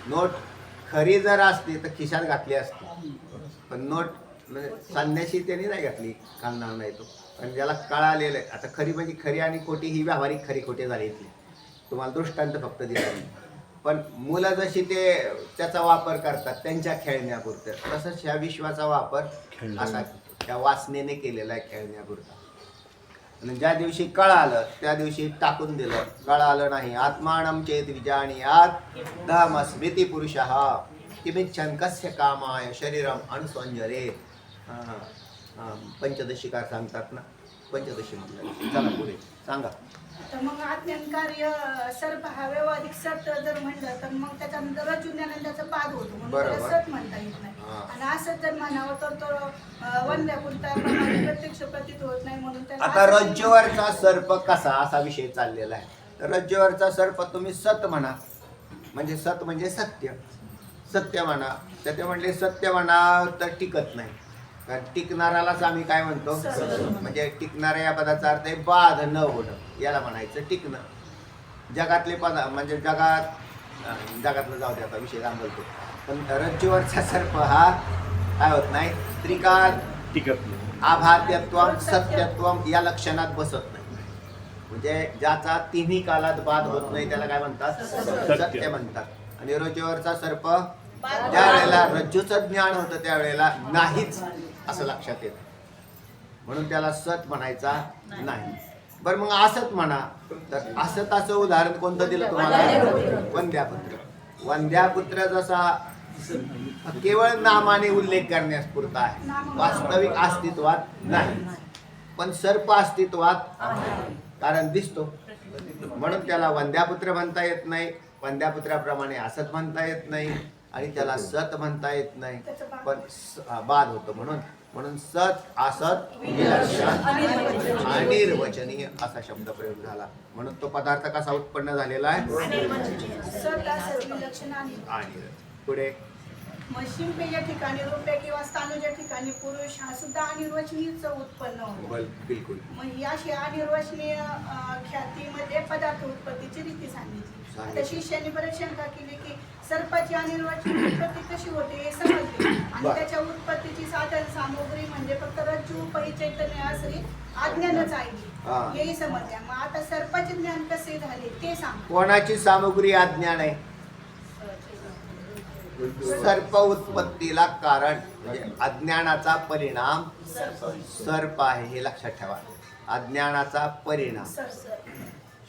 नोट खरी जर असती तर खिशात घातली असती. पण नोट म्हणजे संन्याशी त्यांनी नाही घातली, घालणार नाही तो. पण ज्याला कळालेलं आहे, आता खरी म्हणजे खरी आणि खोटी ही व्यावहारिक खरी खोटी झाली इथली. तुम्हाला दृष्टांत फक्त दिला. पण मुलं जशी ते त्याचा वापर करतात त्यांच्या खेळण्यापुरतं, तसंच ह्या विश्वाचा वापर असा त्या वासनेने केलेला आहे खेळण्यापुरता. आणि ज्या दिवशी कळालं त्या दिवशी टाकून दिलं. कळालं नाही. आत्मानं चेत विजानीयात् तमस्मिति पुरुषः किमिच्छन् कस्य कामाय शरीरम अनुसंजरेत्. पंचदशिकार सांगतात ना, पंचदशी म्हटलं. चला पुढे सांगा. तर मग आज्ञान कार्य सर्प हा व्यवहारिक सत जर म्हणलं तर मग त्याच्यानंतर रज्जुज्ञानंदाचा बाद होतो म्हणून त्याला बरोबर. सत म्हणता येत नाही. हा. आणि असंच जर म्हणावं तर तो वंद्यापुरता प्रत्यक्ष प्रतीत होत नाही म्हणून त्याला आता असत रज्जूवरचा सर्प कसा असा विषय चाललेला आहे. तर रज्जूवरचा सर्प तुम्ही सत म्हणा, म्हणजे सत म्हणजे सत्य, सत्य म्हणा. तर ते म्हणले सत्य म्हणा तर टिकत नाही, कारण टिकणारालाच आम्ही काय म्हणतो, म्हणजे टिकणाऱ्या या पदाचा अर्थ आहे बाध न होणं, याला म्हणायचं टिकणं. जगातले पद म्हणजे जगातलं जाऊ दे, आता विषय सांगतो. पण रज्जूवरचा सर्प हा काय होत नाही, त्रिकाल टिकत नाही. आभात्यत्वम सत्यत्वम या लक्षणात बसत नाही. म्हणजे ज्याचा तिन्ही कालात बाद होत नाही त्याला काय म्हणतात, सत्य म्हणतात. आणि रज्जूवरचा सर्प ज्या वेळेला रज्जूचं ज्ञान होतं त्यावेळेला नाहीच असं लक्षात येतं, म्हणून त्याला सत म्हणायचा नाही. बरं मग असत म्हणा, तर असताचं उदाहरण कोणतं दिलं तुम्हाला, वंद्यापुत्र. वंद्यापुत्र जसा केवळ नामाने उल्लेख करण्यास पुरता आहे, वास्तविक अस्तित्वात नाही. पण सर्प अस्तित्वात कारण दिसतो, म्हणून त्याला वंद्यापुत्र म्हणता येत नाही, वंद्यापुत्राप्रमाणे असत म्हणता येत नाही, आणि त्याला सत म्हणता येत नाही, पण बाद होतो. म्हणून सत असत विलक्षण अनिर्वचनीय असा शब्द प्रयोग झाला. म्हणून तो पदार्थ कसा उत्पन्न झालेला आहे, सत असत विलक्षण आणि पुढे मग शिंपे या ठिकाणी रुपये किंवा स्थानूच्या ठिकाणी पुरुष हा सुद्धा अनिर्वचनीय उत्पन्न होतो. बिलकुल. मग ही अशी अनिर्वचनीय ख्यातीमध्ये पदार्थ उत्पत्तीची रीती सांगितली. आता शिष्याने बरेच शंका केली की सर्पाची अनिर्वचनीय उत्पत्ती कशी होते हे समजले, आणि त्याच्या उत्पत्तीची साधन सामुग्री म्हणजे फक्त रज्जू पै चैतन्य असरी अज्ञानच आहे हेही समजले. मग आता सर्पाचे ज्ञान कसे झाले ते सांग. कोणाची सामुग्री अज्ञान आहे, सर्प उत्पत्तीला कारण म्हणजे अज्ञानाचा परिणाम सर्प आहे, हे लक्षात ठेवा. अज्ञानाचा परिणाम.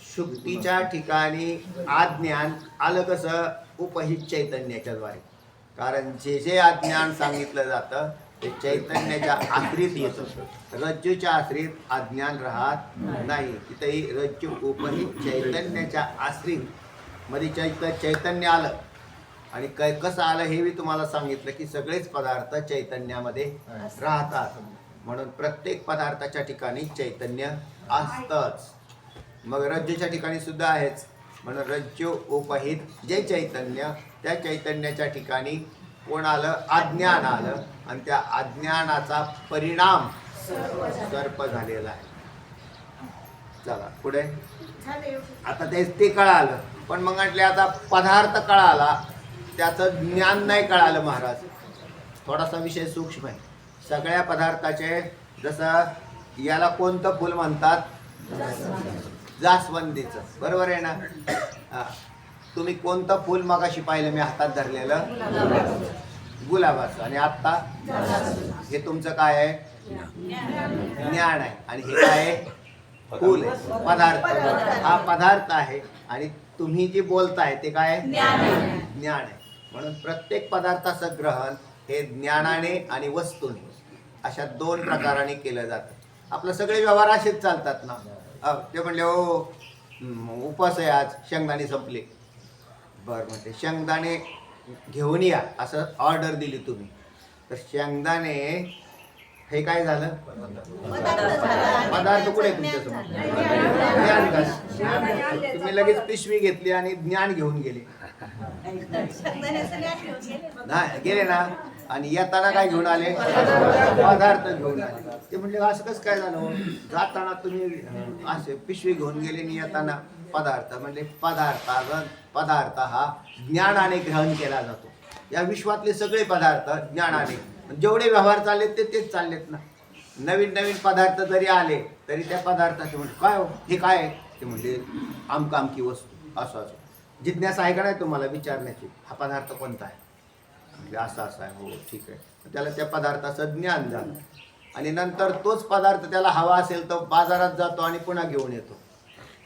शुक्तीच्या ठिकाणी अज्ञान आलं कसं, उपहित चैतन्याच्या द्वारे. कारण जे जे अज्ञान सांगितलं जातं ते चैतन्याच्या आश्रित येतं, रज्जूच्या आश्रित अज्ञान राहत नाही. तिथेही रज्जू उपहित चैतन्याच्या आश्रित मध्ये चैतन्य आलं. आणि कसं आलं हे मी तुम्हाला सांगितलं की सगळेच पदार्थ चैतन्यामध्ये राहतात, म्हणून प्रत्येक पदार्थाच्या ठिकाणी चैतन्य असतंच. मग रज्जूच्या ठिकाणी सुद्धा आहेच, म्हणून रज्जू उपहित जे चैतन्य, त्या चैतन्याच्या ठिकाणी कोण आलं, अज्ञान आलं, आणि त्या अज्ञानाचा परिणाम सर्प झालेला आहे. चला पुढे. आता ते कळालं, पण मग म्हटले आता पदार्थ कळाला, त्याचं ज्ञान नाही कळालं महाराज. थोडासा विषय सूक्ष्म आहे. सगळ्या पदार्थाचे, जसं याला कोणतं फुल म्हणतात, जास्वंदीचं, बरोबर आहे ना. तुम्ही कोणतं फुल मगाशी पाहिलं मी हातात धरलेलं, गुलाबाचं, आणि आत्ता हे तुमचं काय आहे, ज्ञान आहे. आणि हे काय आहे, फुल आहे, पदार्थ. हा पदार्थ आहे, आणि तुम्ही जे बोलताय ते काय, ज्ञान आहे. म्हणून प्रत्येक पदार्थाचं ग्रहण हे ज्ञानाने आणि वस्तूने अशा दोन प्रकाराने केलं जातं. आपलं सगळे व्यवहार असेच चालतात ना. ते म्हणले हो उपास आहे आज, शेंगदाणे संपले, बरं म्हणते शेंगदाणे घेऊन या असं ऑर्डर दिली तुम्ही, तर शेंगदाणे हे काय झालं, पदार्थ कुठे तुमच्यासमोर, तुम्ही लगेच पिशवी घेतली आणि ज्ञान घेऊन गेले ना, गेले ना. आणि येताना काय घेऊन आले, पदार्थ घेऊन आले. ते म्हणले असं कसं काय झालं, जाताना तुम्ही असे पिशवी घेऊन गेले आणि येताना पदार्थ. म्हणजे पदार्थ हा ज्ञानाने ग्रहण केला जातो. या विश्वातले सगळे पदार्थ ज्ञानाने, जेवढे व्यवहार चाललेत ते तेच चाललेत ना. नवीन नवीन पदार्थ जरी आले तरी त्या पदार्थाचे म्हणजे काय हो हे काय आहे, ते म्हणजे आमकी वस्तू असं. जिज्ञासा आहे का नाही तुम्हाला विचारण्याची, हा पदार्थ कोणता आहे, म्हणजे असा आहे, हो ठीक आहे. त्याला त्या पदार्थाचं ज्ञान झालं, आणि नंतर तोच पदार्थ त्याला हवा असेल तर बाजारात जातो आणि पुन्हा घेऊन येतो,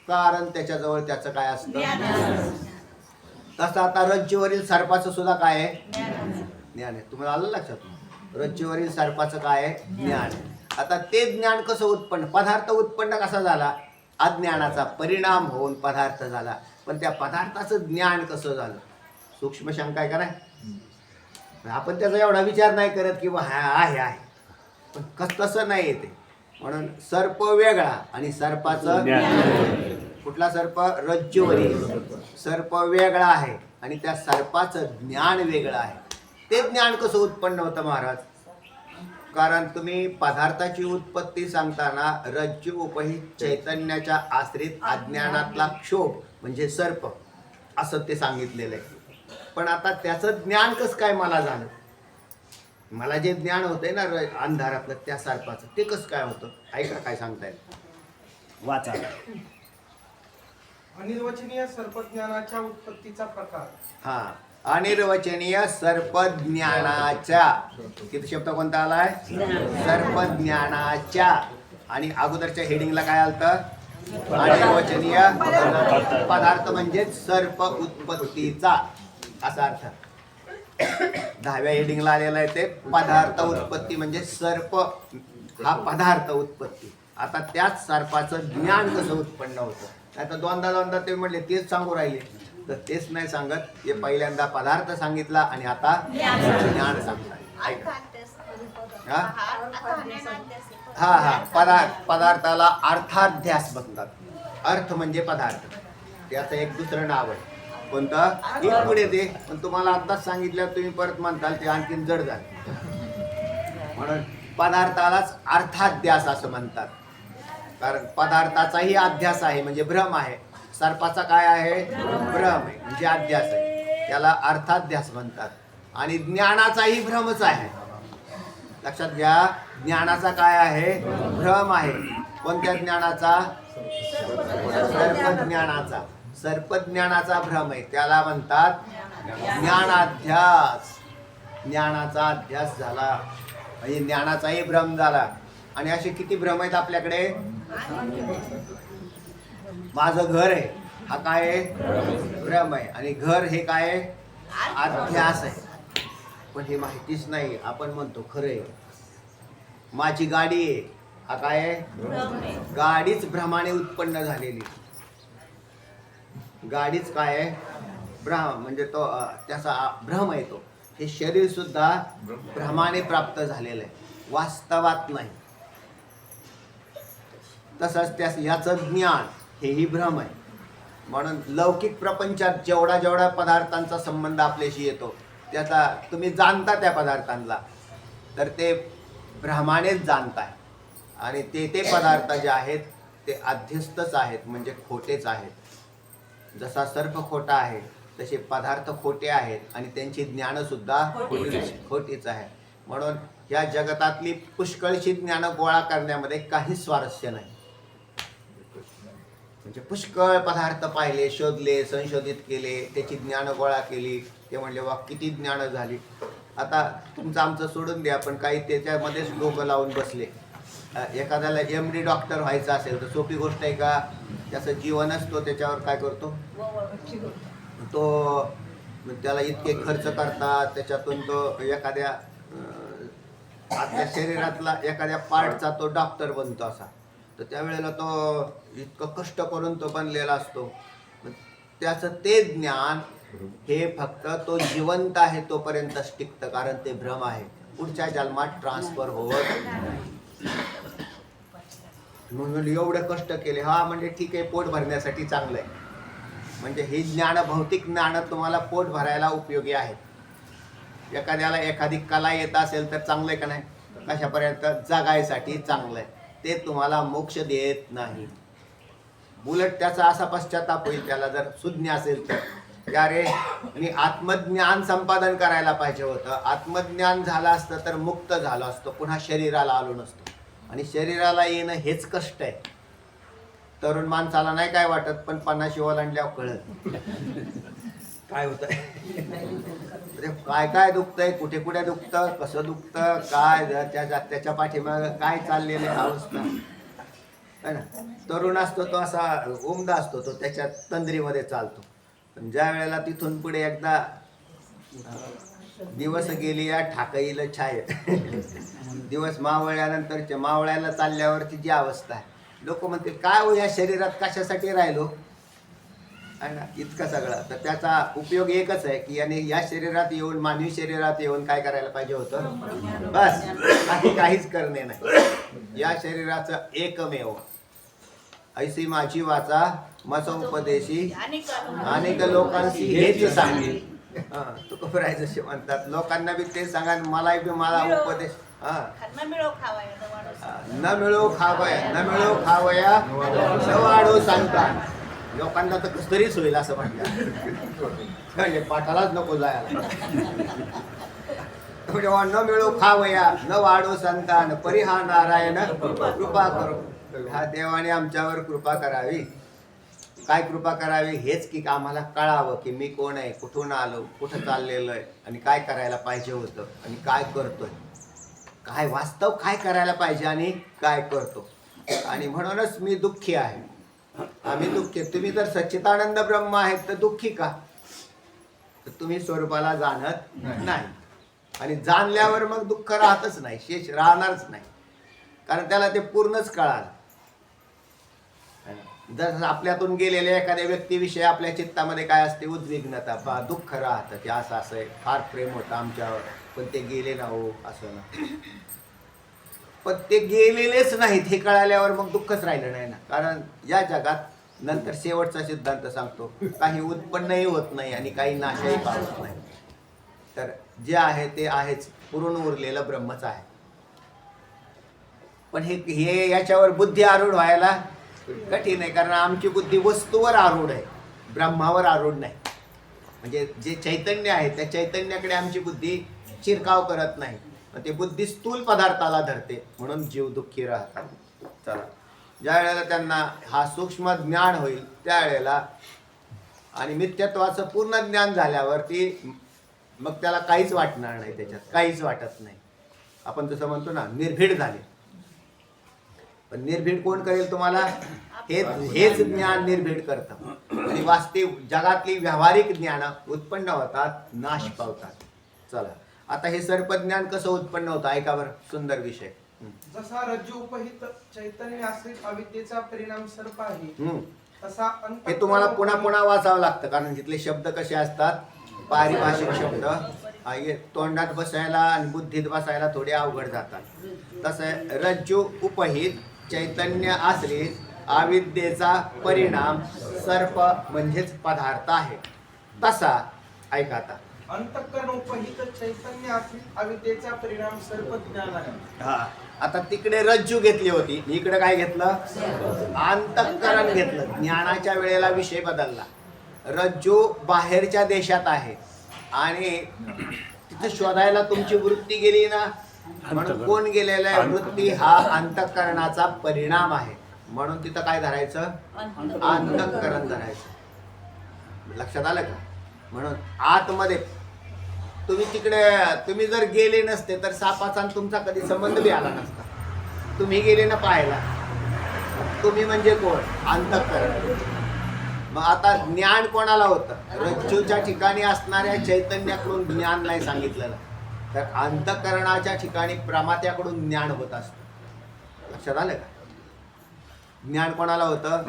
कारण त्याच्याजवळ त्याचं काय असतं. तसं आता रज्जूवरील सर्पाचं सुद्धा काय आहे, ज्ञान आहे. तुम्हाला आलं लक्षात, रज्जूवरील सर्पाचं काय आहे, ज्ञान आहे. आता ते ज्ञान कसं उत्पन्न, पदार्थ उत्पन्न कसा झाला, अज्ञानाचा परिणाम होऊन पदार्थ झाला. पण त्या पदार्थाचं ज्ञान कसं झालं, सूक्ष्म शंका आहे का नाही. आपण त्याचा एवढा विचार नाही करत की आहे, पण तसं नाही येते. म्हणून सर्प वेगळा आणि सर्पाचं कुठला सर्प, रज्जूवरील सर्प वेगळा आहे आणि त्या सर्पाचं ज्ञान वेगळं आहे. ते ज्ञान कसं उत्पन्न होतं महाराज, कारण तुम्ही पदार्थाची उत्पत्ती सांगताना रज्जू उपहित चैतन्याच्या आश्रित अज्ञानातला क्षोभ म्हणजे सर्प असं ते सांगितलेलं आहे. पण आता त्याचं ज्ञान कसं काय मला झालं, मला जे ज्ञान होतंय ना अंधारातलं त्या सर्पाचं, ते कसं काय होतं, ऐका काय सांगताय, वाचा. अनिर्वचनीय सर्पज्ञानाच्या उत्पत्तीचा प्रकार. हा, अनिर्वचनीय सर्पज्ञानाच्या, किती शब्द कोणता आलाय, सर्पज्ञानाच्या. आणि अगोदरच्या हेडिंगला काय आलतं, अनिर्वचनीय पदार्थ म्हणजे सर्प उत्पत्तीचा असा अर्थ. 10व्या हेडिंगला आलेला आहे ते पदार्थ उत्पत्ती म्हणजे सर्प हा पदार्थ उत्पत्ती. आता त्याच सर्पाचं ज्ञान कसं उत्पन्न होतं, आता दोनदा ते म्हणले तेच सांगू राहिले, तर तेच नाही सांगत. हे पहिल्यांदा पदार्थ सांगितला आणि आता ज्ञान सांगताय. ऐका, पदार्थाला अर्थाध्यास म्हणतात. अर्थ म्हणजे पदार्थ, त्याचं एक दुसरं नाव आहे. कोणतं, एक पुढे ते, पण तुम्हाला आत्ताच सांगितलं, तुम्ही परत म्हणताल ते आणखीन जड झालं. म्हणून पदार्थालाच अर्थाध्यास असं म्हणतात, कारण पदार्थाचाही अध्यास आहे म्हणजे भ्रम आहे. सर्पाचा काय आहे, भ्रम आहे म्हणजे अध्यास आहे, त्याला अर्थाध्यास म्हणतात. आणि ज्ञानाचाही भ्रमच आहे, लक्षात घ्या. ज्ञानाचा काय आहे, भ्रम आहे. कोणत्या ज्ञानाचा, सर्पज्ञानाचा. सर्पज्ञानाचा भ्रम आहे, त्याला म्हणतात ज्ञानाध्यास. ज्ञानाचा अध्यास झाला म्हणजे ज्ञानाचाही भ्रम झाला. आणि असे किती भ्रम आहेत आपल्याकडे. माझं घर आहे, हा काय आहे, भ्रम आहे. आणि घर हे काय आहे, अध्यास आहे, पण हे माहितीच नाही. आपण म्हणतो खरं आहे. माझी गाडी आहे, हा काय आहे, गाडीच भ्रमाने उत्पन्न झालेली. गाडीच काय आहे, भ्रम म्हणजे तो त्याचा भ्रम आहे. तो हे शरीर सुद्धा भ्रमाने प्राप्त झालेलं आहे, वास्तवात नाही. तसंच त्या याचं ज्ञान हेही भ्रम आहे. म्हणून लौकिक प्रपंचात जेवढा पदार्थांचा संबंध आपल्याशी येतो, त्याचा तुम्ही जाणता त्या पदार्थांना, तर ते भ्रमानेच जाणताय. आणि ते पदार्थ जे आहेत ते अध्यस्तच आहेत म्हणजे खोटेच आहेत. जसा सर्प खोटा आहे तसे पदार्थ खोटे आहेत आणि त्यांची ज्ञानसुद्धा खोटीच आहे. म्हणून या जगतातली पुष्कळशी ज्ञान गोळा करण्यामध्ये काहीच स्वारस्य नाही. म्हणजे पुष्कळ पदार्थ पाहिले, शोधले, संशोधित केले, त्याची ज्ञान गोळा केली. ते म्हणले वा किती ज्ञान झाली. आता तुमचं आमचं सोडून द्या, पण काही त्याच्यामध्येच डोकं लावून बसले. एखाद्याला MD डॉक्टर व्हायचं असेल तर सोपी गोष्ट आहे का. त्याचं जीवनच तो त्याच्यावर काय करतो, तो त्याला इतके खर्च करतात, त्याच्यातून तो एखाद्या आपल्या शरीरातला एखाद्या पार्टचा तो डॉक्टर बनतो असा. तर त्यावेळेला तो इतकं कष्ट करून तो बनलेला असतो. त्याचं ते ज्ञान हे फक्त तो जिवंत आहे तोपर्यंतच टिकतं, कारण ते भ्रम आहे, पुढच्या जन्मात ट्रान्सफर होत. म्हणून एवढे कष्ट केले, हा म्हणजे ठीक आहे, पोट भरण्यासाठी चांगलं आहे. म्हणजे हे ज्ञान, भौतिक ज्ञान तुम्हाला पोट भरायला उपयोगी आहे. एखाद्याला एखादी कला येत असेल तर चांगलं आहे का नाही, कशापर्यंत जगायसाठी चांगलं आहे. ते तुम्हाला मोक्ष देत नाही. उलट त्याचा असा पश्चाताप होईल त्याला, जर सुज्ञ असेल तर, की अरे मी आत्मज्ञान संपादन करायला पाहिजे होतं, आत्मज्ञान झालं असतं तर मुक्त झालो असतो, पुन्हा शरीराला आलो नसतो. आणि शरीराला येणं हेच कष्ट आहे. तरुण माणसाला नाही काय वाटत, पण 50 ओलांडल्यावर कळत काय होत काय दुखतंय, कुठे कुठे दुखतं, कसं दुखतं, काय त्याच्या पाठीमागं काय चाललेलं आहे अवस्था है ना. तरुण असतो तो असा उमदा असतो, तो त्याच्या तंद्रीमध्ये चालतो. पण ज्या वेळेला तिथून पुढे एकदा दिवस गेली या ठाकईला छाय. दिवस मावळल्यानंतरच्या मावळ्याला चालल्यावरची जी अवस्था आहे, लोक म्हणतील काय हो या शरीरात कशासाठी राहिलो आहे ना, इतकं सगळं. तर त्याचा उपयोग एकच आहे की याने या शरीरात येऊन, मानवी शरीरात येऊन काय करायला पाहिजे होतं, बस बाकी काहीच करणे नाही. या शरीराचं एकमेव ऐसी माझी वाचा मस उपदेशी अनेक लोकांशी हेच सांगेल. तुकोबराय जसे म्हणतात, लोकांना बी ते सांगा आणि मलाही बी मला उपदेश. न मिळो खावाया न मिळो खावया, न मिळो खावया न वाढो सांगता. लोकांना तर कसं तरीच होईल असं म्हटलं, पाठालाच नको जायला. जेव्हा न मिळो खावया न वाढो संतान परी हा नारायण कृपा करो. ह्या देवाने आमच्यावर कृपा करावी. काय कृपा करावी, हेच की आम्हाला कळावं की मी कोण आहे, कुठून आलो, कुठं चाललेलो आहे आणि काय करायला पाहिजे होतं आणि काय करतोय, काय वास्तव काय करायला पाहिजे आणि काय करतो. आणि म्हणूनच मी दुःखी आहे. आम्ही दुःखी. तुम्ही जर सच्चिदानंद ब्रह्म आहेत तर दुःखी का, तर तुम्ही स्वरूपाला जाणत नाही. आणि जाणल्यावर मग दुःख राहतच नाही, शेष राहणारच नाही, कारण त्याला ते पूर्णच कळालं. जर आपल्यातून गेलेल्या एखाद्या व्यक्तीविषयी आपल्या चित्तामध्ये काय असते, उद्विग्नता, दुःख राहतं की असं असं आहे, फार प्रेम होतं आमच्यावर पण ते गेले ना हो, असं ना. पण ते गेलेलेच नाहीत हे कळाल्यावर मग दुःखच राहिलं नाही ना. कारण या जगात नंतर शेवटचा सिद्धांत सांगतो, काही उत्पन्नही होत नाही आणि काही नाशही पावत नाही. तर जे आहे ते आहेच, पुरून उरलेलं ब्रह्मच आहे. पण हे याच्यावर बुद्धी आरूढ व्हायला कठीण आहे, कारण आमची बुद्धी वस्तूवर आरूढ आहे, ब्रह्मावर आरूढ नाही. म्हणजे जे चैतन्य आहे त्या चैतन्याकडे आमची बुद्धी चिरकाव करत नाही, ते बुद्धी स्थूल पदार्थाला धरते, म्हणून जीव दुःखी राहतात. चला, ज्या वेळेला त्यांना हा सूक्ष्म ज्ञान होईल त्यावेळेला आणि मिथ्यत्वाचं पूर्ण ज्ञान झाल्यावरती मग त्याला काहीच वाटणार नाही, त्याच्यात काहीच वाटत नाही. आपण जसं म्हणतो ना, निर्भीड झाले. पण निर्भीड कोण करेल तुम्हाला, हेच ज्ञान निर्भीड करतं. आणि वास्तविक जगातली व्यावहारिक ज्ञान उत्पन्न होतात, नाश पावतात. चला, आता हे सर्पज्ञान कसं उत्पन्न होतं ऐका बरं, सुंदर विषय. जसा रज्जू उपहित चैतन्य आश्रित अविद्येचा परिणाम सर्प आहे, तसा हे तुम्हाला पुन्हा पुन्हा वाचावं लागतं, कारण तिथले शब्द कसे असतात, पारिभाषिक शब्द तोंडात बसायला आणि बुद्धीत बसायला थोडे अवघड जातात. तसं रज्जू उपहित चैतन्य आश्रित अविद्येचा परिणाम सर्प म्हणजेच पदार्थ आहे. तसा ऐका आता, अंतःकरण उपहित चैतन्य आश्रित अविद्येचा परिणाम सर्प ज्ञान आहे. हा, आता तिकडे रज्जू घेतली होती, इकडे काय घेतलं, अंतःकरण घेतलं. ज्ञानाच्या वेळेला विषय बदलला. रज्जू बाहेरच्या देशात आहे आणि तिथे शोधायला तुमची वृत्ती गेली ना, म्हणून कोण गेलेला आहे, वृत्ती हा अंतःकरणाचा परिणाम आहे. म्हणून तिथं काय धरायचं, अंतःकरण धरायचं. लक्षात आलं का. म्हणून आतमध्ये तुम्ही जर गेले नसते तर सापाचा आणि तुमचा कधी संबंध बी आला नसता. तुम्ही गेले ना पाहायला, तुम्ही म्हणजे कोण, अंतःकरण. मग आता ज्ञान कोणाला होतं, रज्जूच्या ठिकाणी असणाऱ्या चैतन्याकडून ज्ञान नाही सांगितलेलं, तर अंतःकरणाच्या ठिकाणी प्रमात्याकडून ज्ञान होत असतं. लक्षात आलं का. ज्ञान कोणाला होतं,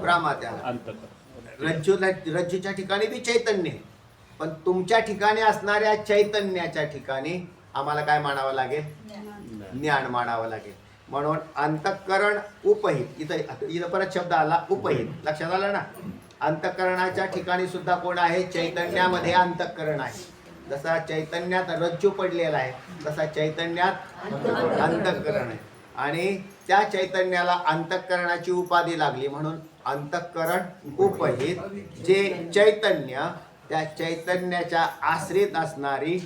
प्रमात्याला. रज्जूच्या ठिकाणी बी चैतन्य, पण तुमच्या ठिकाणी असणाऱ्या चैतन्याच्या ठिकाणी आम्हाला काय मानावं लागेल, ज्ञान मानावं लागेल. म्हणून अंतःकरण उपहित, इथं परत शब्द आला उपहित. लक्षात आलं ना. अंतःकरणाच्या ठिकाणी सुद्धा कोण आहे, चैतन्यामध्ये अंतःकरण आहे. जसा चैतन्यात रज्जू पडलेला आहे तसा चैतन्यात अंतःकरण आहे. आणि त्या चैतन्याला अंतःकरणाची उपाधी लागली म्हणून अंतःकरण उपहित. जे चैतन्य, त्या चैतन्याच्या आश्रित असणारी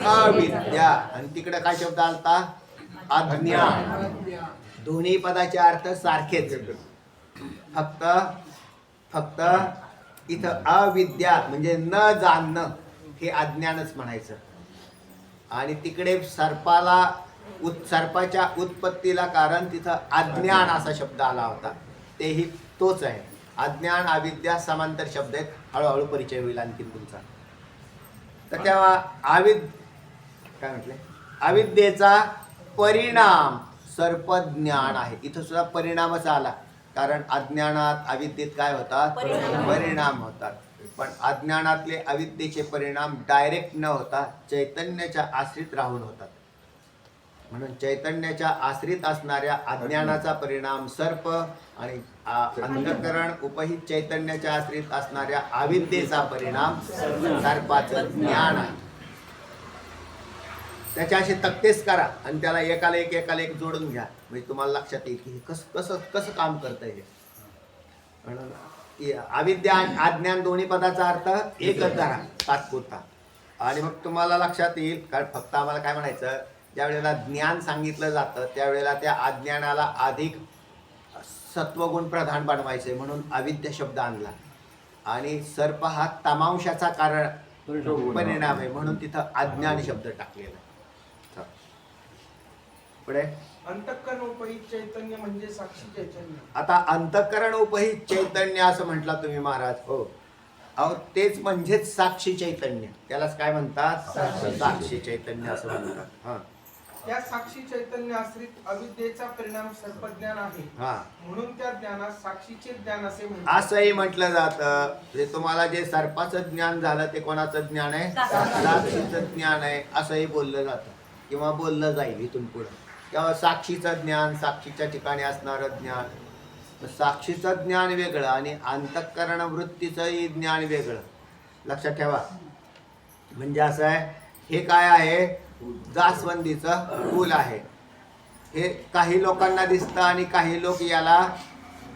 अविद्या. आणि तिकडे काय शब्द आलता, अज्ञान. दोन्ही पदाचे अर्थ सारखेच, फक्त इथं अविद्या म्हणजे न जाणणं हे अज्ञानच म्हणायचं. आणि तिकडे सर्पाच्या उत्पत्तीला कारण तिथं अज्ञान असा शब्द आला होता, तेही तोच आहे. अज्ञान अविद्या समांतर शब्द आहेत. हळूहळू परिचय होईल आणखी तुमचा. तर तेव्हा काय म्हटले, अविद्येचा परिणाम सर्पज्ञान आहे. इथं सुद्धा परिणामच आला, कारण अज्ञानात अविद्येत काय होतात, परिणाम होतात. पण अज्ञानातले अविद्येचे परिणाम डायरेक्ट न होता चैतन्याच्या आश्रित राहून होतात. म्हणून चैतन्याच्या आश्रित असणाऱ्या अज्ञानाचा परिणाम सर्प आणि अंतःकरण उपहित चैतन्याच्या आश्रित असणाऱ्या अविद्येचा परिणाम सर्पाचं ज्ञान आहे. त्याच्या असे तक्तेच करा आणि त्याला एकाला एक जोडून घ्या, म्हणजे तुम्हाला लक्षात येईल की कसं कसं कसं काम करतं हे. म्हणून अविद्या आणि अज्ञान दोन्ही पदाचा अर्थ एकच धरा तात्पुरता, आणि मग तुम्हाला लक्षात येईल. कारण फक्त आम्हाला काय म्हणायचं, ज्या वेळेला ज्ञान सांगितलं जातं त्यावेळेला त्या अज्ञानाला अधिक सत्वगुण प्रधान बनवायचे, म्हणून अविद्या शब्द आणला. आणि सर्प हा तमांशाचा कारण परिणाम आहे, म्हणून तिथं अज्ञान शब्द टाकलेला आहे. पुढे अंतःकरण उपहित चैतन्य म्हणजे साक्षी चैतन्य. आता अंतःकरण उपहित चैतन्य असं म्हटलं तुम्ही महाराज. हो, अहो तेच म्हणजेच साक्षी चैतन्य, त्यालाच काय म्हणतात, साक्षी चैतन्य असं म्हणतात. हा, त्या साक्षी चैतन्य आश्रित अविद्येचा परिणाम सर्पज्ञान आहे, हा, म्हणून त्या ज्ञानास साक्षीचे ज्ञान असे म्हणतात. असंही म्हटलं जातं. म्हणजे तुम्हाला जे सर्पाचं ज्ञान झालं ते कोणाचं ज्ञान आहे, साक्षीचं ज्ञान आहे असंही बोललं जातं किंवा बोललं जाईल इथून पुढे. किंवा साक्षीचं ज्ञान, साक्षीच्या ठिकाणी असणारं ज्ञान. साक्षीचं ज्ञान वेगळं आणि अंतःकरण वृत्तीचंही ज्ञान वेगळं, लक्षात ठेवा. म्हणजे असं आहे, हे काय आहे, जास्वंदीचं फूल आहे. हे काही लोकांना दिसतं आणि काही लोक याला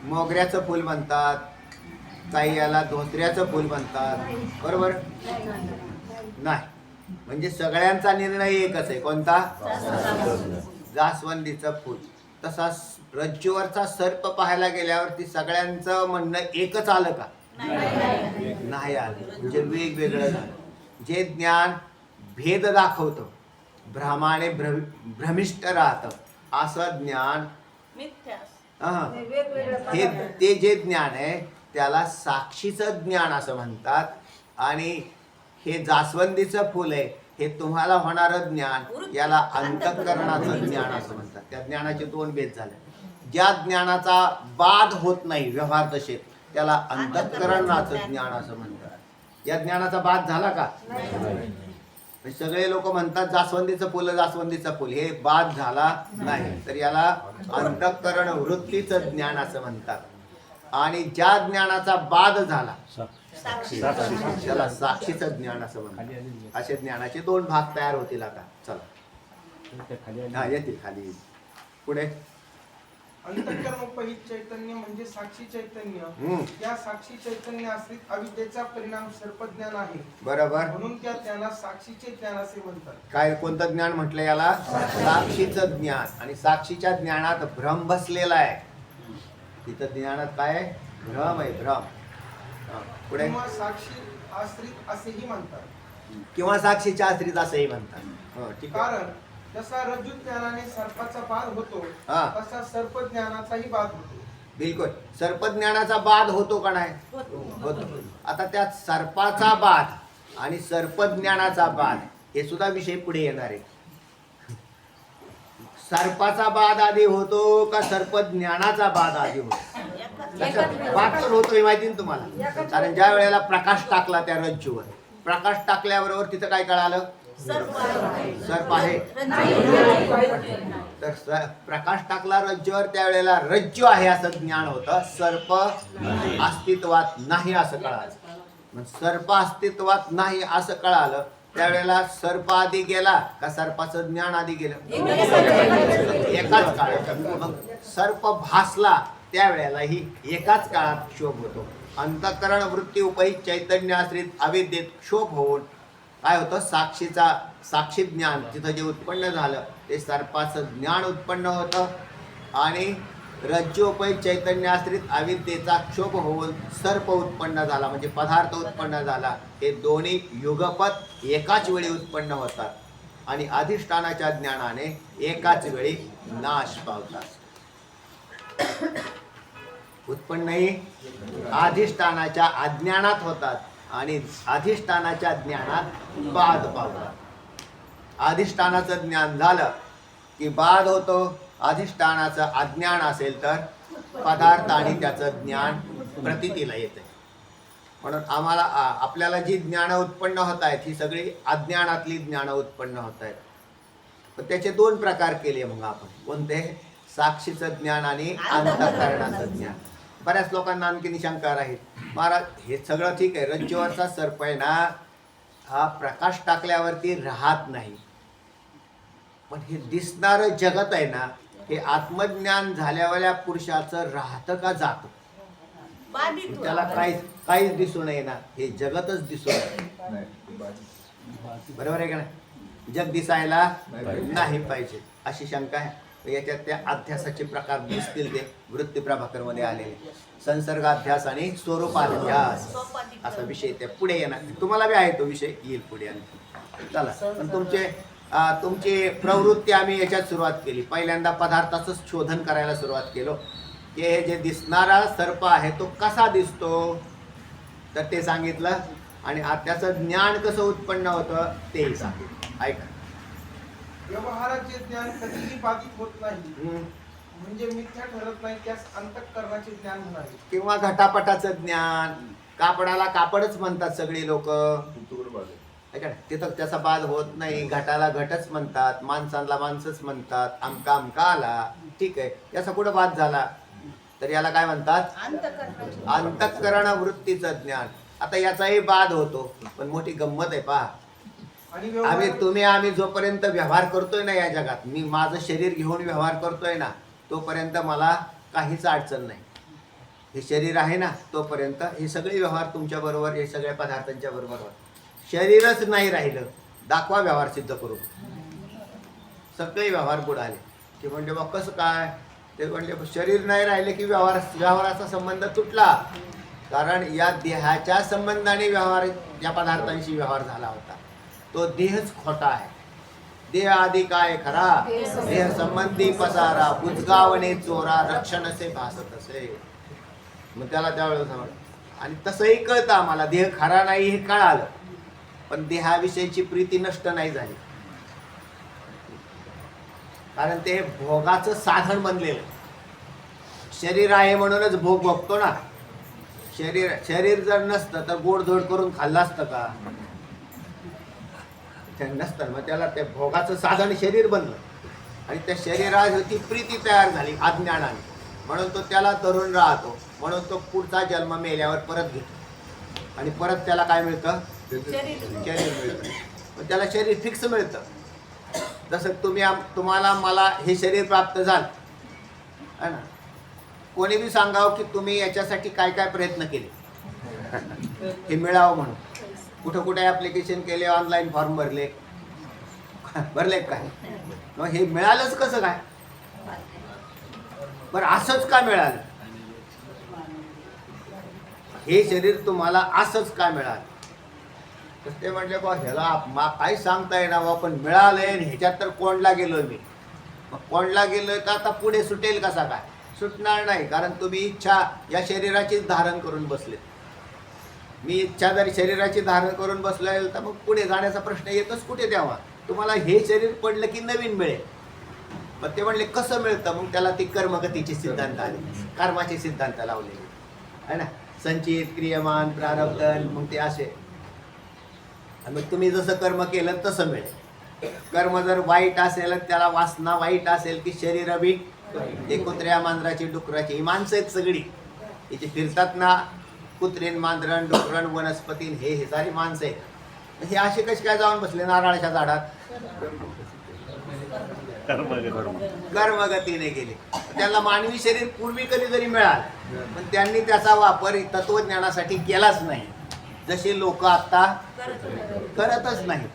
मोगऱ्याचं फूल म्हणतात, काही याला धोत्र्याचं फूल म्हणतात, बरोबर नाही. म्हणजे सगळ्यांचा निर्णय एकच आहे, कोणता, जास्वंदीचं फूल. तसा रज्जूवरचा सर्प पाहायला गेल्यावरती सगळ्यांचं म्हणणं एकच आलं का, नाही आलं. म्हणजे वेगवेगळं झालं. जे ज्ञान भेद दाखवतं, भ्रमाने भ्रमिष्ट राहतं असं ज्ञान, हे ते जे ज्ञान आहे त्याला साक्षीचं ज्ञान असं म्हणतात. आणि हे जास्वंदीचं फूल आहे, हे तुम्हाला होणारं ज्ञान, याला अंतःकरणाचं ज्ञान असं म्हणतात. त्या ज्ञानाचे दोन भेद झाले. ज्या ज्ञानाचा बाध होत नाही व्यवहार दशेत त्याला अंतःकरणाचं ज्ञान असं म्हणतात. या ज्ञानाचा बाध झाला का, सगळे लोक म्हणतात जास्वंदीचं फुल, जास्वंदीचं फुल, हे बाध झाला नाही, तर याला अंतःकरण वृत्तीचं ज्ञान असं म्हणतात. आणि ज्या ज्ञानाचा बाध झाला त्याला साक्षीचं ज्ञान असं म्हणतात. असे ज्ञानाचे दोन भाग तयार होतील. आता चला, हा येतील खाली. पुढे अंतःकरण उपहित चैतन्य म्हणजे साक्षी चैतन्य. या साक्षी चैतन्य आश्रित अविद्येचा परिणाम सर्पज्ञान आहे, बरोबर. म्हणून त्या ज्ञानाला साक्षीचे ज्ञान असे म्हणतात. काय, कोणतं ज्ञान म्हटलं याला, साक्षीचं ज्ञान. आणि साक्षीच्या ज्ञानात भ्रम बसलेला आहे. तिथं ज्ञानात काय आहे, भ्रम आहे, भ्रम. पुढे किंवा साक्षी आश्रित असेही म्हणतात, किंवा साक्षीच्या आश्रित असंही म्हणतात. हो, ठीक आहे. कारण जसा रज्जू ज्ञानाने सर्पाचा बाध होतो हा. तसा सर्प ज्ञानाचाही बाध होतो. बिलकुल. सर्पज्ञानाचा बाध होतो का नाही, होतो. आता त्यात सर्पाचा बाध आणि सर्पज्ञानाचा बाध हे सुद्धा विषय पुढे येणार आहे. सर्पाचा बाध आधी होतो का सर्पज्ञानाचा बाध आधी होतो, बाध तर होतोय माहिती ना तुम्हाला. कारण ज्या वेळेला प्रकाश टाकला त्या रज्जूवर, प्रकाश टाकल्याबरोबर तिथं काय कळालं, सर्प आहे. तर प्रकाश टाकला रज्जूवर, त्यावेळेला रज्जू आहे असं ज्ञान होतं, सर्प अस्तित्वात नाही असं कळालं. मग सर्प अस्तित्वात नाही असं कळालं त्यावेळेला सर्प आधी गेला का सर्पाचं ज्ञान आधी गेलं, एकाच काळात. मग सर्प भासला त्यावेळेलाही एकाच काळात क्षोभ होतो. अंतःकरण वृत्ती उपहित चैतन्य आश्रित अविद्येत क्षोभ होऊन काय होतं, साक्षी ज्ञान तिथं जे उत्पन्न झालं ते सर्पाचं ज्ञान उत्पन्न होतं. आणि रज्जोपैत चैतन्य आश्रित अविद्येचा क्षोभ होऊन सर्प उत्पन्न झाला, म्हणजे पदार्थ उत्पन्न झाला. हे दोन्ही युगपत एकाच वेळी उत्पन्न होतात आणि अधिष्ठानाच्या ज्ञानाने एकाच वेळी नाश पावतात. उत्पन्नही अधिष्ठानाच्या अज्ञानात होतात आणि अधिष्ठानाच्या ज्ञानात बाध पावला. अधिष्ठानाचं ज्ञान झालं की बाध होतो. अधिष्ठानाचं अज्ञान असेल तर पदार्थ आणि त्याचं ज्ञान प्रतीतीला येते. म्हणून आम्हाला आपल्याला जी ज्ञान उत्पन्न होत आहेत ही सगळी अज्ञानातली ज्ञान उत्पन्न होत आहेत. पण त्याचे दोन प्रकार केले मग आपण. कोणते? साक्षीचं ज्ञान आणि अंतःकरणाचं ज्ञान. बऱ्याच लोकांना आणखी शंका राहील, महाराज हे सगळं ठीक आहे, रज्जूवरचा सर्प आहे ना हा प्रकाश टाकल्यावरती राहत नाही, पण हे दिसणारं जगत आहे ना हे आत्मज्ञान झाल्यावाल्या पुरुषाचं राहतं का जातं? बाधित त्याला काहीच दिसू नये ना, हे जगतच दिसू नये. बरोबर आहे का नाही? जग दिसायला नाही पाहिजे अशी शंका आहे. याच्यात त्या अध्यासाचे प्रकार दिसतील ते वृत्ती प्रभाकर मध्ये आलेले. संसर्गाध्यास आणि स्वरूपाध्यास असा विषय त्या पुढे येणार. तुम्हाला बी आहे तो विषय, येईल पुढे. चला, पण तुमची प्रवृत्ती आम्ही याच्यात सुरुवात केली. पहिल्यांदा पदार्थाचं शोधन करायला सुरुवात केलो की हे जे दिसणारा सर्प आहे तो कसा दिसतो तर ते सांगितलं, आणि त्याचं ज्ञान कसं उत्पन्न होतं तेही सांगितलं. ऐका, व्यवहाराचे ज्ञान कधीही बाधित होत नाही, म्हणजे मिथ्या ठरत नाही, त्यास अंतःकरणाचे ज्ञान म्हणावे. किंवा घटापटाचं ज्ञान. कापडाला कापडच म्हणतात सगळी लोक, तिथं त्याचा बाध होत नाही. घटाला घटच म्हणतात, माणसाला माणसंच म्हणतात, आमका आमका आला, ठीक आहे, याचा कुठं बाध झाला तर याला काय म्हणतात? अंतःकरण वृत्तीचं ज्ञान. आता याचाही बाध होतो, पण मोठी गंमत आहे पहा. आम्ही जोपर्यंत व्यवहार करतोय ना या जगात, मी माझं शरीर घेऊन व्यवहार करतोय ना तोपर्यंत मला काहीच अडचण नाही. हे शरीर आहे ना तोपर्यंत हे सगळे व्यवहार तुमच्या बरोबर, हे सगळ्या पदार्थांच्या बरोबर होत. शरीरच नाही राहिलं, दाखवा व्यवहार सिद्ध करून. सगळे व्यवहार बुडाले की म्हणजे मग कसं काय ते म्हणजे शरीर नाही राहिले की व्यवहाराचा संबंध तुटला. कारण या देहाच्या संबंधाने व्यवहार या पदार्थांशी व्यवहार झाला होता. तो देहच खोटा आहे. देह आधी काय खरा, देह संबंधी पसारा, बुजगावणे चोरा, रक्षण असे भासत असे. मग त्याला त्यावेळेस आणि तसंही कळतं आम्हाला, देह खरा नाही हे कळालं, पण देहाविषयीची प्रीती नष्ट नाही झाली. कारण ते भोगाचं साधन बनलेलं. शरीर आहे म्हणूनच भोग भोगतो ना. शरीर जर नसतं तर गोडधोड करून खाल्लं असतं का? नसतं. मग त्याला ते भोगाचं साधन शरीर बनलं आणि त्या शरीराची प्रीती तयार झाली अज्ञानाने, म्हणून तो त्याला तरुण राहतो. म्हणून तो पुढचा जन्म मेल्यावर परत घेतो आणि परत त्याला काय मिळतं? शरीर मिळतं. पण त्याला शरीर फिक्स मिळतं. जसं तुम्हाला मला हे शरीर प्राप्त झालं है ना. कोणी बी सांगावं की तुम्ही याच्यासाठी काय काय प्रयत्न केले हे मिळावं म्हणून. कुठं कुठे ॲप्लिकेशन केले, ऑनलाईन फॉर्म भरले काय, मग हे मिळालंच कसं काय? बरं असंच का मिळालं? हे शरीर तुम्हाला असंच का मिळालं? तर ते म्हटले बा ह्याला काही सांगता येणार बा, पण मिळालंय आणि ह्याच्यात तर कोंडला गेलोय मी. मग कोंडला गेलोय तर आता पुढे सुटेल कसा काय? सुटणार नाही. कारण तुम्ही इच्छा या शरीराची धारण करून बसले. मी इच्छा जर शरीराची धारण करून बसलोय तर मग पुढे जाण्याचा प्रश्न येतच कुठे? तेव्हा तुम्हाला हे शरीर पडलं की नवीन मिळेल. मग ते म्हणले कसं मिळतं? मग त्याला ती कर्मगतीचे सिद्धांत आले, कर्माचे सिद्धांत लावले आहे ना. संचित, क्रियमान, प्रारब्ध, मग ते असे. मग तुम्ही जसं कर्म केलं तसं मिळेल. कर्म जर वाईट असेल, त्याला वासना वाईट असेल की शरीर बी ते कुत्र्या, मांजराची, डुकराची, ही माणसं आहेत सगळी. इथे फिरतात ना कुत्रीन, मांजरण, डुकरण, वनस्पती, हे सारी माणसं आहेत. हे असे कसे काय जाऊन बसले नारळाच्या झाडात? कर्मगतीने गेले. त्याला मानवी शरीर पूर्वी कधीतरी मिळालं, पण त्यांनी त्याचा वापर तत्वज्ञानासाठी केलाच नाही. जसे लोक आता करतच नाही.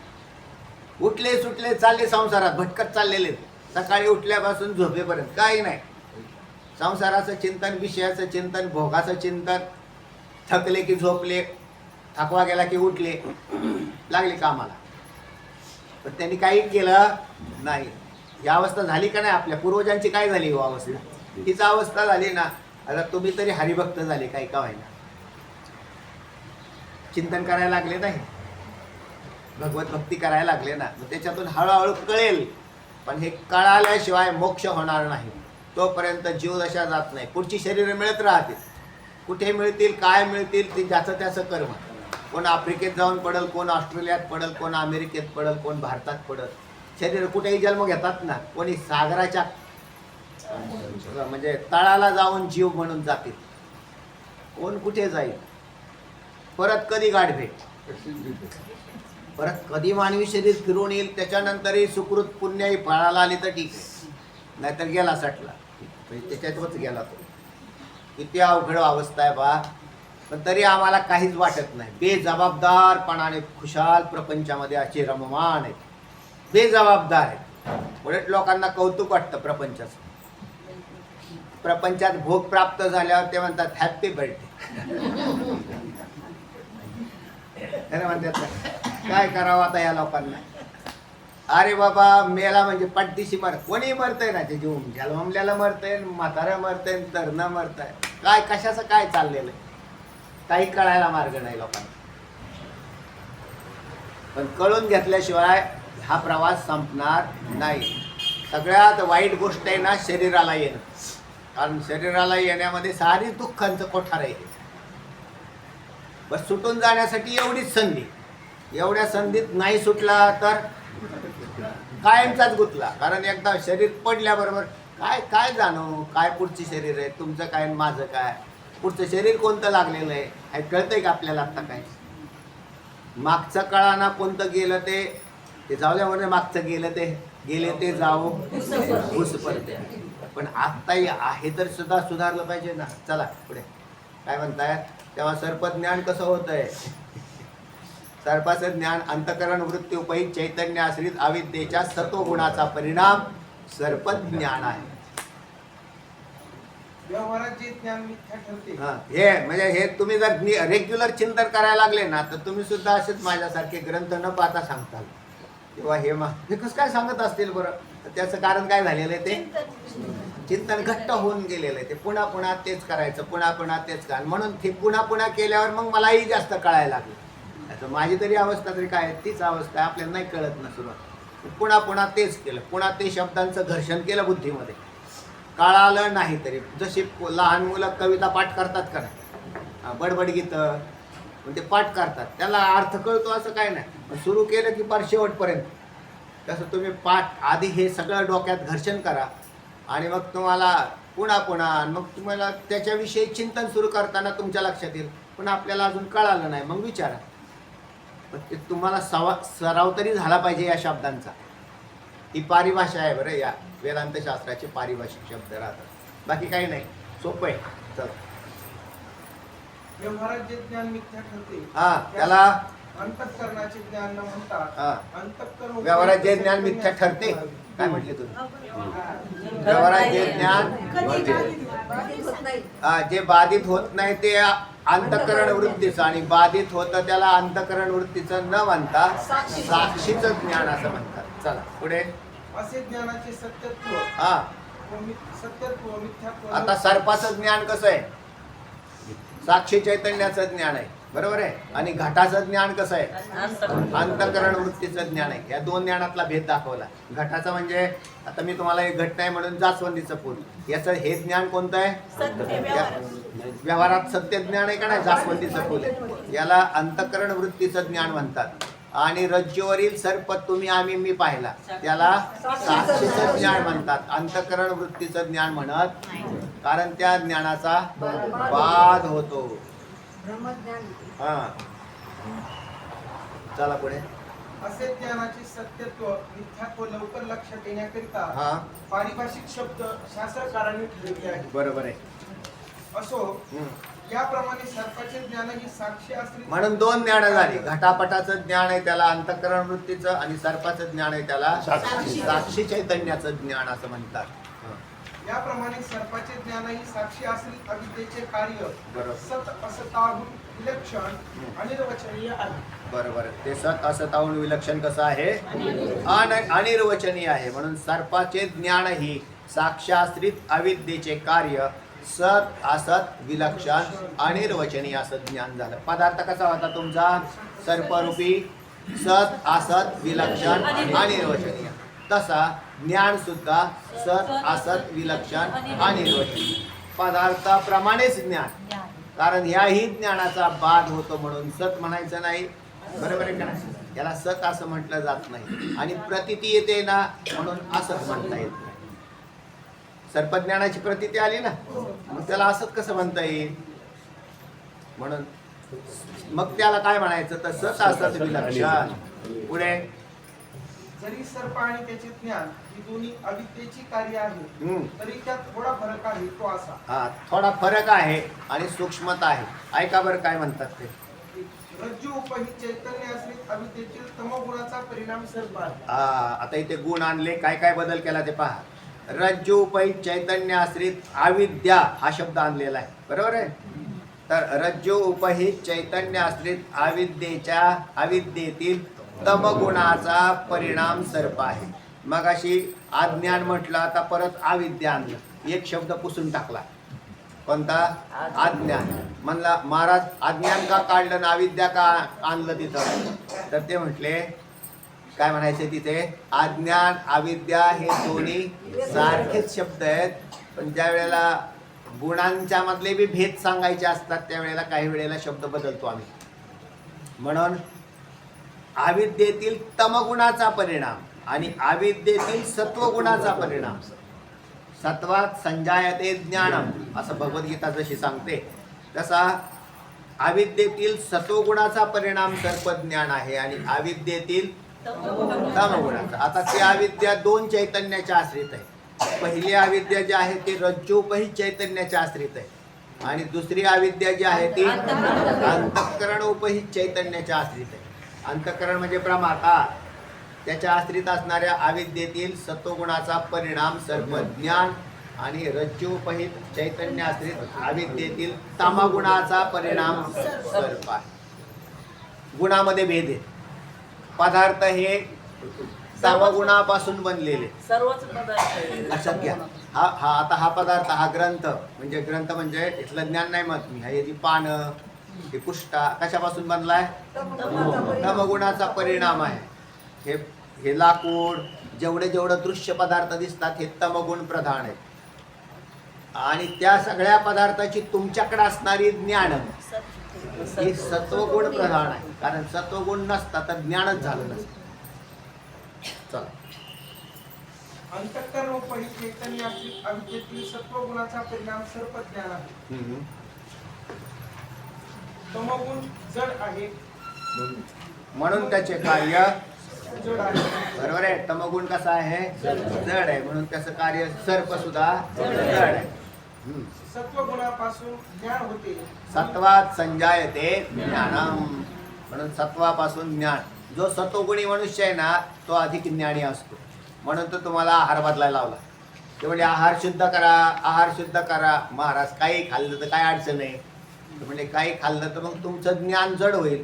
उठले सुटले चालले संसारात, भटकत चाललेले. सकाळी उठल्यापासून झोपेपर्यंत काही नाही. संसाराचं चिंतन, विषयाचं चिंतन, भोगाचं चिंतन. थकले की झोपले, थकवा गेला की उठले, लागले कामाला. पण त्यांनी काही केलं नाही. ही अवस्था झाली का नाही? आपल्या पूर्वजांची काय झाली ही अवस्था? हीच अवस्था झाली ना. आता तुम्ही तरी हरिभक्त झाले काही का व्हायना. चिंतन करायला लागले नाही, भगवत भक्ती करायला लागले ना, मग त्याच्यातून हळूहळू कळेल. पण हे कळाल्याशिवाय मोक्ष होणार नाही. तोपर्यंत जीवदशा जात नाही. पुढची शरीरं मिळत राहतील, कुठे मिळतील, काय मिळतील, ते ज्याचं त्याचं कर्म. कोण आफ्रिकेत जाऊन पडल, कोण ऑस्ट्रेलियात पडल, कोण अमेरिकेत पडल, कोण भारतात पडल. शरीर कुठेही जन्म घेतात ना. कोणी सागराच्या म्हणजे तळाला जाऊन जीव म्हणून जातील, कोण कुठे जाईल, परत कधी गाठ भेट, परत कधी मानवी शरीर फिरून येईल. त्याच्यानंतरही सुकृत पुण्याही फळाला आली तर ठीक आहे, नाहीतर गेला सटला, म्हणजे त्याच्यातच गेला तो. किती अवघड अवस्था आहे बा. पण तरी आम्हाला काहीच वाटत नाही. बेजबाबदारपणाने खुशाल प्रपंचामध्ये असे रममान आहेत, बेजबाबदार आहेत. उलट लोकांना कौतुक वाटतं प्रपंचाचं. प्रपंचात भोग प्राप्त झाल्यावर ते म्हणतात हॅपी बर्थडे. म्हणतात काय करावं आता या लोकांना. अरे बाबा, मेला म्हणजे पट्टीशी मर, कोणी मरतंय ना, ते जीव जन्मलेलं मरतंय, म्हातारं मरतंय, तरुण मरतंय. काय कशाचं काय चाललेलं आहे, काही कळायला मार्ग नाही लोकांना. पण कळून घेतल्याशिवाय हा प्रवास संपणार नाही. सगळ्यात वाईट गोष्ट आहे ना शरीराला येणं. कारण शरीराला येण्यामध्ये सारी दुःखांचं कोठार आहे. बस सुटून जाण्यासाठी एवढीच संधी. एवढ्या संधीत नाही सुटला तर कायमचाच गुतला. कारण एकदा शरीर पडल्याबरोबर काय काय जाणव, काय पुढची शरीर आहे, तुमचं काय माझं काय, पुढचं शरीर कोणतं लागलेलं आहे हे कळतंय का आपल्याला आत्ता. काय मागचं कळाना, कोणतं गेलं ते जाऊ द्या म्हणजे मागचं गेले ते जाऊ घुस पडते. पण आत्ताही आहे तर सुद्धा सुधारलं पाहिजे ना. चला पुढे काय म्हणताय. तेव्हा सर्पज्ञान कसं होतंय. सर्पाचं ज्ञान अंतकरण वृत्ती उपहित चैतन्य आश्रित अविद्येच्या सत्वगुणाचा परिणाम सर्पज्ञान आहे. व्यवहारात जे ज्ञान मिथ्या ठरते. हे म्हणजे हे तुम्ही जर रेग्युलर चिंतन करायला लागले ना तर तुम्ही सुद्धा असेच माझ्यासारखे ग्रंथ न पाहता सांगताल. किंवा हे कसं काय सांगत असतील बरं. तर त्याचं कारण काय झालेलं आहे, ते चिंतन घट्ट होऊन गेलेलं आहे. ते पुन्हा पुन्हा तेच करायचं, पुन्हा पुन्हा तेच करायचं. म्हणून ते पुन्हा पुन्हा केल्यावर मग मलाही जास्त कळायला लागलं. आता माझी तरी अवस्था तरी काय आहे, तीच अवस्था आहे. आपल्याला नाही कळत ना सुरुवात. पुन्हा पुन्हा तेच केलं, पुन्हा ते शब्दांचं घर्षण केलं बुद्धीमध्ये. कळालं नाही तरी. जशी लहान मुलं कविता पाठ करतात का नाही, बडबड गीतं ते पाठ करतात, त्याला अर्थ कळतो असं काय नाही. सुरू केलं की पार शेवटपर्यंत तसं तुम्ही पाठ आधी हे सगळं डोक्यात घर्षण करा आणि मग तुम्हाला पुन्हा पुन्हा मग तुम्हाला त्याच्याविषयी चिंतन सुरू करताना तुमच्या लक्षात येईल. पण आपल्याला अजून कळालं नाही मग विचारा. पण ते तुम्हाला सराव तरी झाला पाहिजे या शब्दांचा. ही पारिभाषा आहे बरं, या वेदांत शास्त्राचे पारिभाषिक शब्द राहतात, बाकी काही नाही. सोपं आहे. चल व्यवहारात जे ज्ञान मिथ्या ठरते त्याला अंतःकरणाचे ज्ञान न म्हणतात. अंतःकरण व्यवहारात जे ज्ञान मिथ्या ठरते. काय म्हटले तुम्ही. व्यवहारात जे ज्ञान जे बाधित होत नाही ते अंतःकरण वृत्तीचं, आणि बाधित होतं त्याला अंतःकरण वृत्तीचं न म्हणता साक्षीचं ज्ञान असं म्हणतात. चला पुढे. असे ज्ञानाचे सत्यत्व सत्यत्व मिथ्यात्व. आता सर्पाचं ज्ञान कसं आहे, साक्षी चैतन्याचं ज्ञान आहे, बरोबर आहे. आणि घटाचं ज्ञान कसं आहे, अंतःकरण वृत्तीचं ज्ञान आहे. या दोन ज्ञानातला भेद दाखवला. घटाचं म्हणजे आता मी तुम्हाला एक घट नाही म्हणून जास्वंदीचं फूल, याचं हे ज्ञान कोणतं आहे. व्यवहारात सत्य ज्ञान आहे का नाही, जास्वंदीचं फूल आहे. याला अंतःकरण वृत्तीचं ज्ञान म्हणतात. आणि रज्जूवरील सर्प तुम्ही आम्ही मी पाहिला त्याला साक्षीचं ज्ञान म्हणतात, अंतःकरण वृत्तीचं ज्ञान म्हणत. कारण त्या ज्ञानाचा वाद होतो. चला पुढे. असे ज्ञानाचे सत्यत्व मिथ्यात्व लवकर लक्षात येण्याकरिता पारिभाषिक शब्द शास्त्रकारांनी ठरवले आहे. बरोबर आहे. असो याप्रमाणे सर्पाचे ज्ञान ही साक्षी असली. म्हणून दोन ज्ञान झाली. घटापटाचं ज्ञान आहे त्याला अंतःकरण वृत्तीचं, आणि सर्पाचं ज्ञान आहे त्याला साक्षी चैतन्याचं ज्ञान असं म्हणतात. याप्रमाणे सर्पाचे ज्ञान ही साक्षी असली अविद्येचे कार्य बरोबर. सत असताहून विलक्षण अनिर्वचनीय आहे. बरोबर. ते सत असताहून विलक्षण कसं आहे, अनिर्वचनीय आहे. म्हणून सर्पाचे ज्ञान ही साक्षाश्रित अविद्येचे कार्य सत असत विलक्षण अनिर्वचनीय असं ज्ञान झालं. पदार्थ कसा होता तुमचा? सर्परूपी सत असत विलक्षण अनिर्वचनीय. तसा ज्ञान सुद्धा सत असत विलक्षण अनिर्वचनीय. पदार्थाप्रमाणेच ज्ञान, कारण ह्याही ज्ञानाचा बाध होतो म्हणून सत म्हणायचं नाही. बरोबर आहे का नाही? याला सत असं म्हटलं जात नाही. आणि प्रतीती येते ना म्हणून असंच म्हणता येत नाही. सर्पज्ञानाची प्रतीती आली ना, मग त्याला असंच कसं म्हणता येईल? म्हणून मग त्याला काय म्हणायचं? तर सत असत विलक्षण. पुढे जरी सर्प आणि त्याचे ज्ञान ही दोन्ही अविद्येची कार्य आहे, तरी त्यात थोडा फरक आहे तो असा. हा, थोडा फरक आहे आणि सूक्ष्मता आहे. ऐका बरं काय म्हणतात ते. रज्जू उपहित चैतन्य आश्रित अविद्येतील तमोगुणाचा परिणाम सर्प आहे. आता इथे गुण आणले, काय काय बदल केला ते पहा. रज्जू उपहित चैतन्य आश्रित अविद्या हा शब्द आणलेला आहे. बरोबर आहे? तर रज्जू उपहित चैतन्य आश्रित अविद्येतील तमगुणाचा परिणाम सर्प आहे. मग अशी अज्ञान म्हटलं, आता परत अविद्या आणलं. एक शब्द पुसून टाकला. कोणता? अज्ञान. म्हणला महाराज अज्ञान का काढलं ना अविद्या का आणलं तिथं? तर ते म्हटले काय म्हणायचे तिथे? अज्ञान अविद्या हे दोन्ही सारखेच शब्द आहेत, पण ज्या वेळेला गुणांच्या मधले बी भेद सांगायचे असतात त्यावेळेला काही वेळेला शब्द बदलतो आम्ही. म्हणून अविद्येतील तमगुणाचा परिणाम आणि अविद्येतील सत्वगुणाचा परिणाम. सत्वात संजायते ज्ञानम असं भगवद्गीता जशी सांगते, तसा अविद्येतील सत्वगुणाचा परिणाम सर्पज्ञान आहे आणि अविद्येतील तमगुणाचा. आता ती अविद्या दोन चैतन्याच्या आश्रित आहे. पहिली अविद्या जी आहे ती रज्जूपहित चैतन्याच्या आश्रित आहे आणि दुसरी अविद्या जी आहे ती अंतःकरणोपहित चैतन्याच्या आश्रित आहे. अंतःकरण म्हणजे प्रमाता. त्याच्या आश्रित असणाऱ्या अविद्येतील सत्वगुणाचा परिणाम सर्पज्ञान आणि रज्जूपहित चैतन्य आश्रित अविद्येतील तमगुणाचा परिणाम सर्प आहे. गुणामध्ये भेद आहे. पदार्थ हे तमगुणापासून बनलेले सर्वच पदार्थ लक्षात घ्या. हा पदार्थ, हा ग्रंथ म्हणजे इथलं ज्ञान नाही मत मी. हे जी पानं, हे पुष्टा कशापासून बनलाय? तमगुणाचा परिणाम आहे. हे लाकूड, जेवढं दृश्य पदार्थ दिसतात हे तमगुण प्रधान आहेत. आणि त्या सगळ्या पदार्थाची तुमच्याकडे असणारी ज्ञान ही सत्वगुण प्रधान आहे. कारण सत्वगुण नसता तर ज्ञानच झालं नसतं. चला. अंतःकरणोपहित चैतन्य आश्रित अविद्येतील सत्वगुणाचा परिणाम सर्पज्ञान आहे. तमोगुण जड आहे म्हणून त्याचे कार्य जड आहे. बरोबर आहे. तमगुण कसा आहे? जड आहे, म्हणून त्याचं कार्य सर्प सुद्धा जड आहे. सत्वगुणापासून ज्ञान होते. सत्वात संजायते ज्ञानम. म्हणून सत्वापासून ज्ञान. जो सत्वगुणी मनुष्य आहे ना तो अधिक ज्ञानी असतो. म्हणून तो तुम्हाला आहार बदलायला लावला. ते म्हणजे आहार शुद्ध करा. महाराज काही खाल्लं तर काय अडचण आहे? म्हणजे काही खाल्लं तर मग तुमचं ज्ञान जड होईल.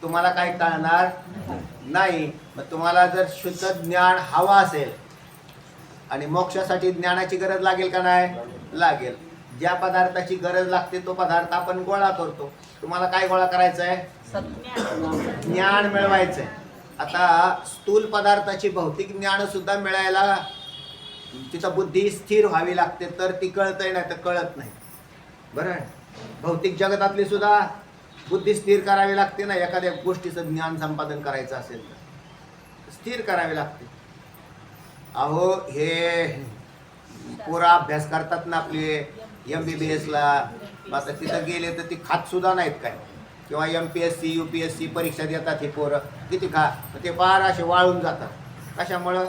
तुम्हाला काही कळणार नाही. मग तुम्हाला जर शुद्ध ज्ञान हवा असेल आणि मोक्षासाठी ज्ञानाची गरज लागेल का नाही? लागेल. ज्या पदार्थाची गरज लागते तो पदार्थ आपण गोळा करतो. तुम्हाला काय गोळा करायचं आहे? ज्ञान मिळवायचं आहे. आता स्थूल पदार्थाची भौतिक ज्ञान सुद्धा मिळायला तिथं बुद्धी स्थिर व्हावी लागते, तर ती कळतंय नाही तर कळत नाही. बरं आहे? भौतिक जगतातली सुद्धा बुद्धी स्थिर करावी लागते ना. एखाद्या गोष्टीचं ज्ञान संपादन करायचं असेल तर स्थिर करावी लागते. अहो हे पुरा अभ्यास करतात ना आपले MBBS ला. आता तिथं गेले तर ती खात सुद्धा नाहीत काय. किंवा MPSC UPSC परीक्षा देतात ही पोरं. किती खा, ते फार असे वाळून जातात. कशामुळं?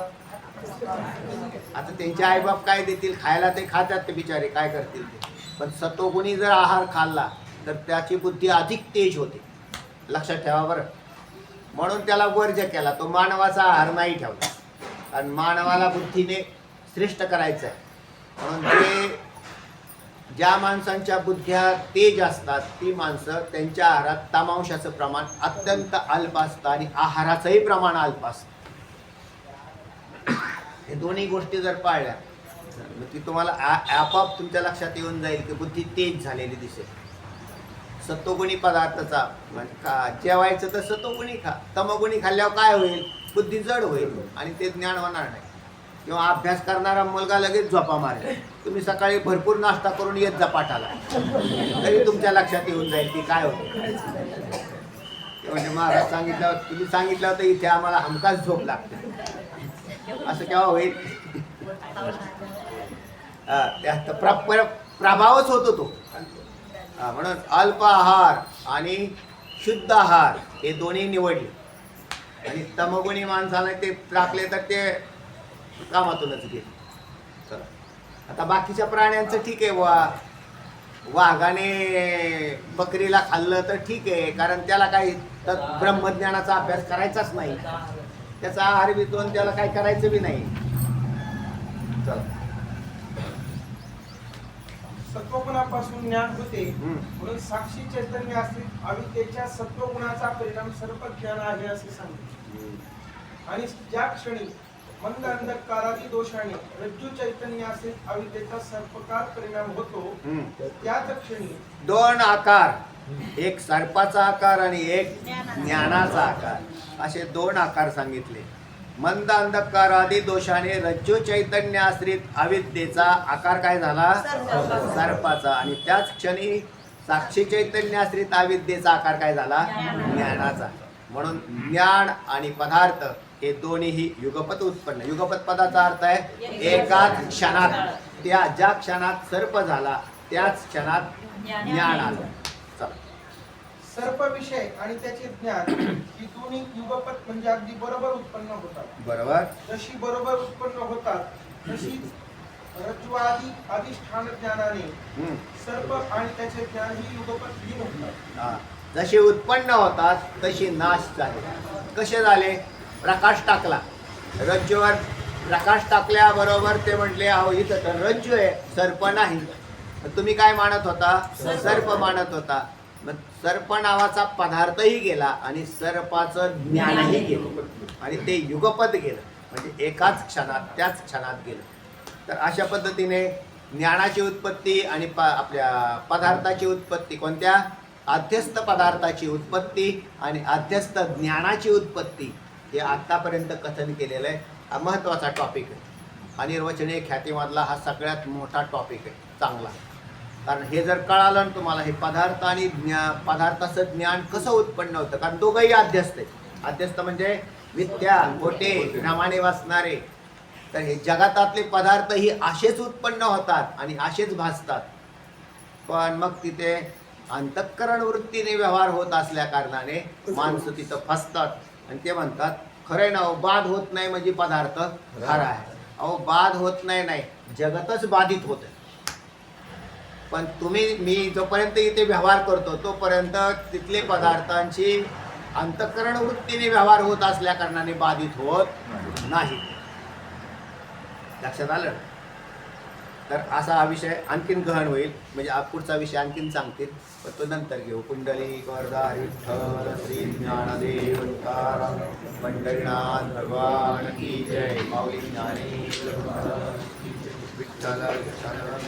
आता त्यांचे आईबाप काय देतील खायला ते खातात ते बिचारे, काय करतील ते. पण सत्वगुणी जर आहार खाल्ला तर त्याची बुद्धी अधिक तेज होते. लक्षात ठेवा बरं. म्हणून त्याला वर्ज्य केला. तो मानवाचा आहार नाही ठेवला, कारण मानवाला बुद्धीने श्रेष्ठ करायचं आहे. म्हणून ते ज्या माणसांच्या बुद्ध्या तेज असतात ती माणसं त्यांच्या आहारात तमांशाचं प्रमाण अत्यंत अल्प असतं आणि आहाराचंही प्रमाण अल्प असतं. हे दोन्ही गोष्टी जर पाळल्या मग ती तुम्हाला आपोआप तुमच्या लक्षात येऊन जाईल की बुद्धी तेज झालेली दिसेल. सत्वगुणी पदार्थाचा जेवायचं तर सत्वगुणी खा, तमगुणी खाल्ल्यावर काय होईल? बुद्धी जड होईल आणि ते ज्ञान होणार नाही. किंवा अभ्यास करणारा मुलगा लगेच झोपा मारेल. तुम्ही सकाळी भरपूर नाश्ता करून येत जा पाठाला, तरी तुमच्या लक्षात येऊन जाईल की काय होतं. म्हणजे महाराज सांगितलं, तुम्ही सांगितलं होतं इथे आम्हाला हमखास झोप लागते, असं केव्हा होईल? त्यात प्रभावच होतो तो. म्हणून अल्प आहार आणि शुद्ध आहार हे दोन्ही निवडले. आणि तमगुणी माणसाला ते टाकले तर ते कामातूनच गेले. चला आता बाकीच्या प्राण्यांचं ठीक आहे, वाघाने बकरीला खाल्लं तर ठीक आहे, कारण त्याला काही ब्रह्मज्ञानाचा अभ्यास करायचाच नाही, त्याचा आहार वितवून त्याला काही करायचं बी नाही. चला सत्वगुणापासून ज्ञान होते म्हणून साक्षी चैतन्य आश्रित अविद्येच्या सत्वगुणाचा परिणाम सर्प ज्ञान आहे असे सांगितले. आणि ज्या क्षणी मंद अंधकारादी दोषाने रज्जू चैतन्य आश्रित अविद्येचा सर्पकार परिणाम होतो त्याच क्षणी दोन आकार, एक सर्पाचा आकार आणि एक ज्ञानाचा आकार, असे दोन आकार सांगितले. मंद अंधकार आदी दोषाने रज्जू चैतन्य आश्रित अविद्येचा आकार काय झाला? सर्पाचा. आणि त्याच क्षणी साक्षी चैतन्य आश्रित अविद्येचा आकार काय झाला? ज्ञानाचा. म्हणून ज्ञान आणि पदार्थ हे दोन्हीही युगपत उत्पन्न. युगपत पदाचा अर्थ आहे एकाच क्षणात, त्या ज्या क्षणात सर्प झाला त्याच क्षणात ज्ञान आलं. चला सर्प विषय आणि त्याचे ज्ञान ही दोन्ही युगपत म्हणजे अगदी बरोबर उत्पन्न होतात. बरोबर. जशी बरोबर उत्पन्न होतात तशीच रज्जुआदी अधिष्ठान ज्ञानाने सर्प आणि त्याचे ज्ञान ही युगपत लीन होतात. जशी उत्पन्न होतात तशी नाश झाले. कसे झाले? प्रकाश टाकला रज्जूवर, प्रकाश टाकल्याबरोबर ते म्हटले अहो इथं तर रज्जू आहे, सर्प नाही. तुम्ही काय मानत होता? सर्प मानत होता. मग सर्प नावाचा पदार्थही गेला आणि सर्पाचं ज्ञानही गेलं आणि ते युगपत गेलं, म्हणजे एकाच क्षणात त्याच क्षणात गेलं. तर अशा पद्धतीने ज्ञानाची उत्पत्ती आणि आपल्या पदार्थाची उत्पत्ती, कोणत्या? अध्यस्त पदार्थाची उत्पत्ती आणि अध्यस्त ज्ञानाची उत्पत्ती, हे आत्तापर्यंत कथन केलेलं आहे. हा महत्त्वाचा टॉपिक आहे. अनिर्वचनीय ख्यातीमधला हा सगळ्यात मोठा टॉपिक आहे, चांगला. कारण हे जर कळालं ना तुम्हाला, हे पदार्थ आणि पदार्थाचं ज्ञान कसं उत्पन्न होतं, कारण दोघंही अध्यस्त आहे. अध्यस्त म्हणजे विद्या, खोटे, भ्रमाने वाचणारे. तर हे जगातातले पदार्थ ही असेच उत्पन्न होतात आणि असेच भासतात. पण मग तिथे अंतःकरण वृत्तीने व्यवहार होत असल्या कारणाने माणसं तिथं फसतात आणि ते म्हणतात खरंय ना, बाद होत नाही म्हणजे पदार्थ खरा आहे. अहो बाद होत नाही, जगतच बाधित होतं. पण मी जोपर्यंत इथे व्यवहार करतो तोपर्यंत तिथले पदार्थांची अंतःकरण वृत्तीने व्यवहार होत असल्या कारणाने बाधित होत नाही. लक्षात आलं? तर असा हा विषय आणखीन गहन होईल, म्हणजे पुढचा विषय आणखीन सांगतील, पण तो नंतर घेऊ. कुंडली वरदा विठ्ठल श्री ज्ञानदेव तुकाराम पंढरीनाथ भगवान की जय. माऊली ज्ञानेश्वर विठ्ठल विठ्ठल.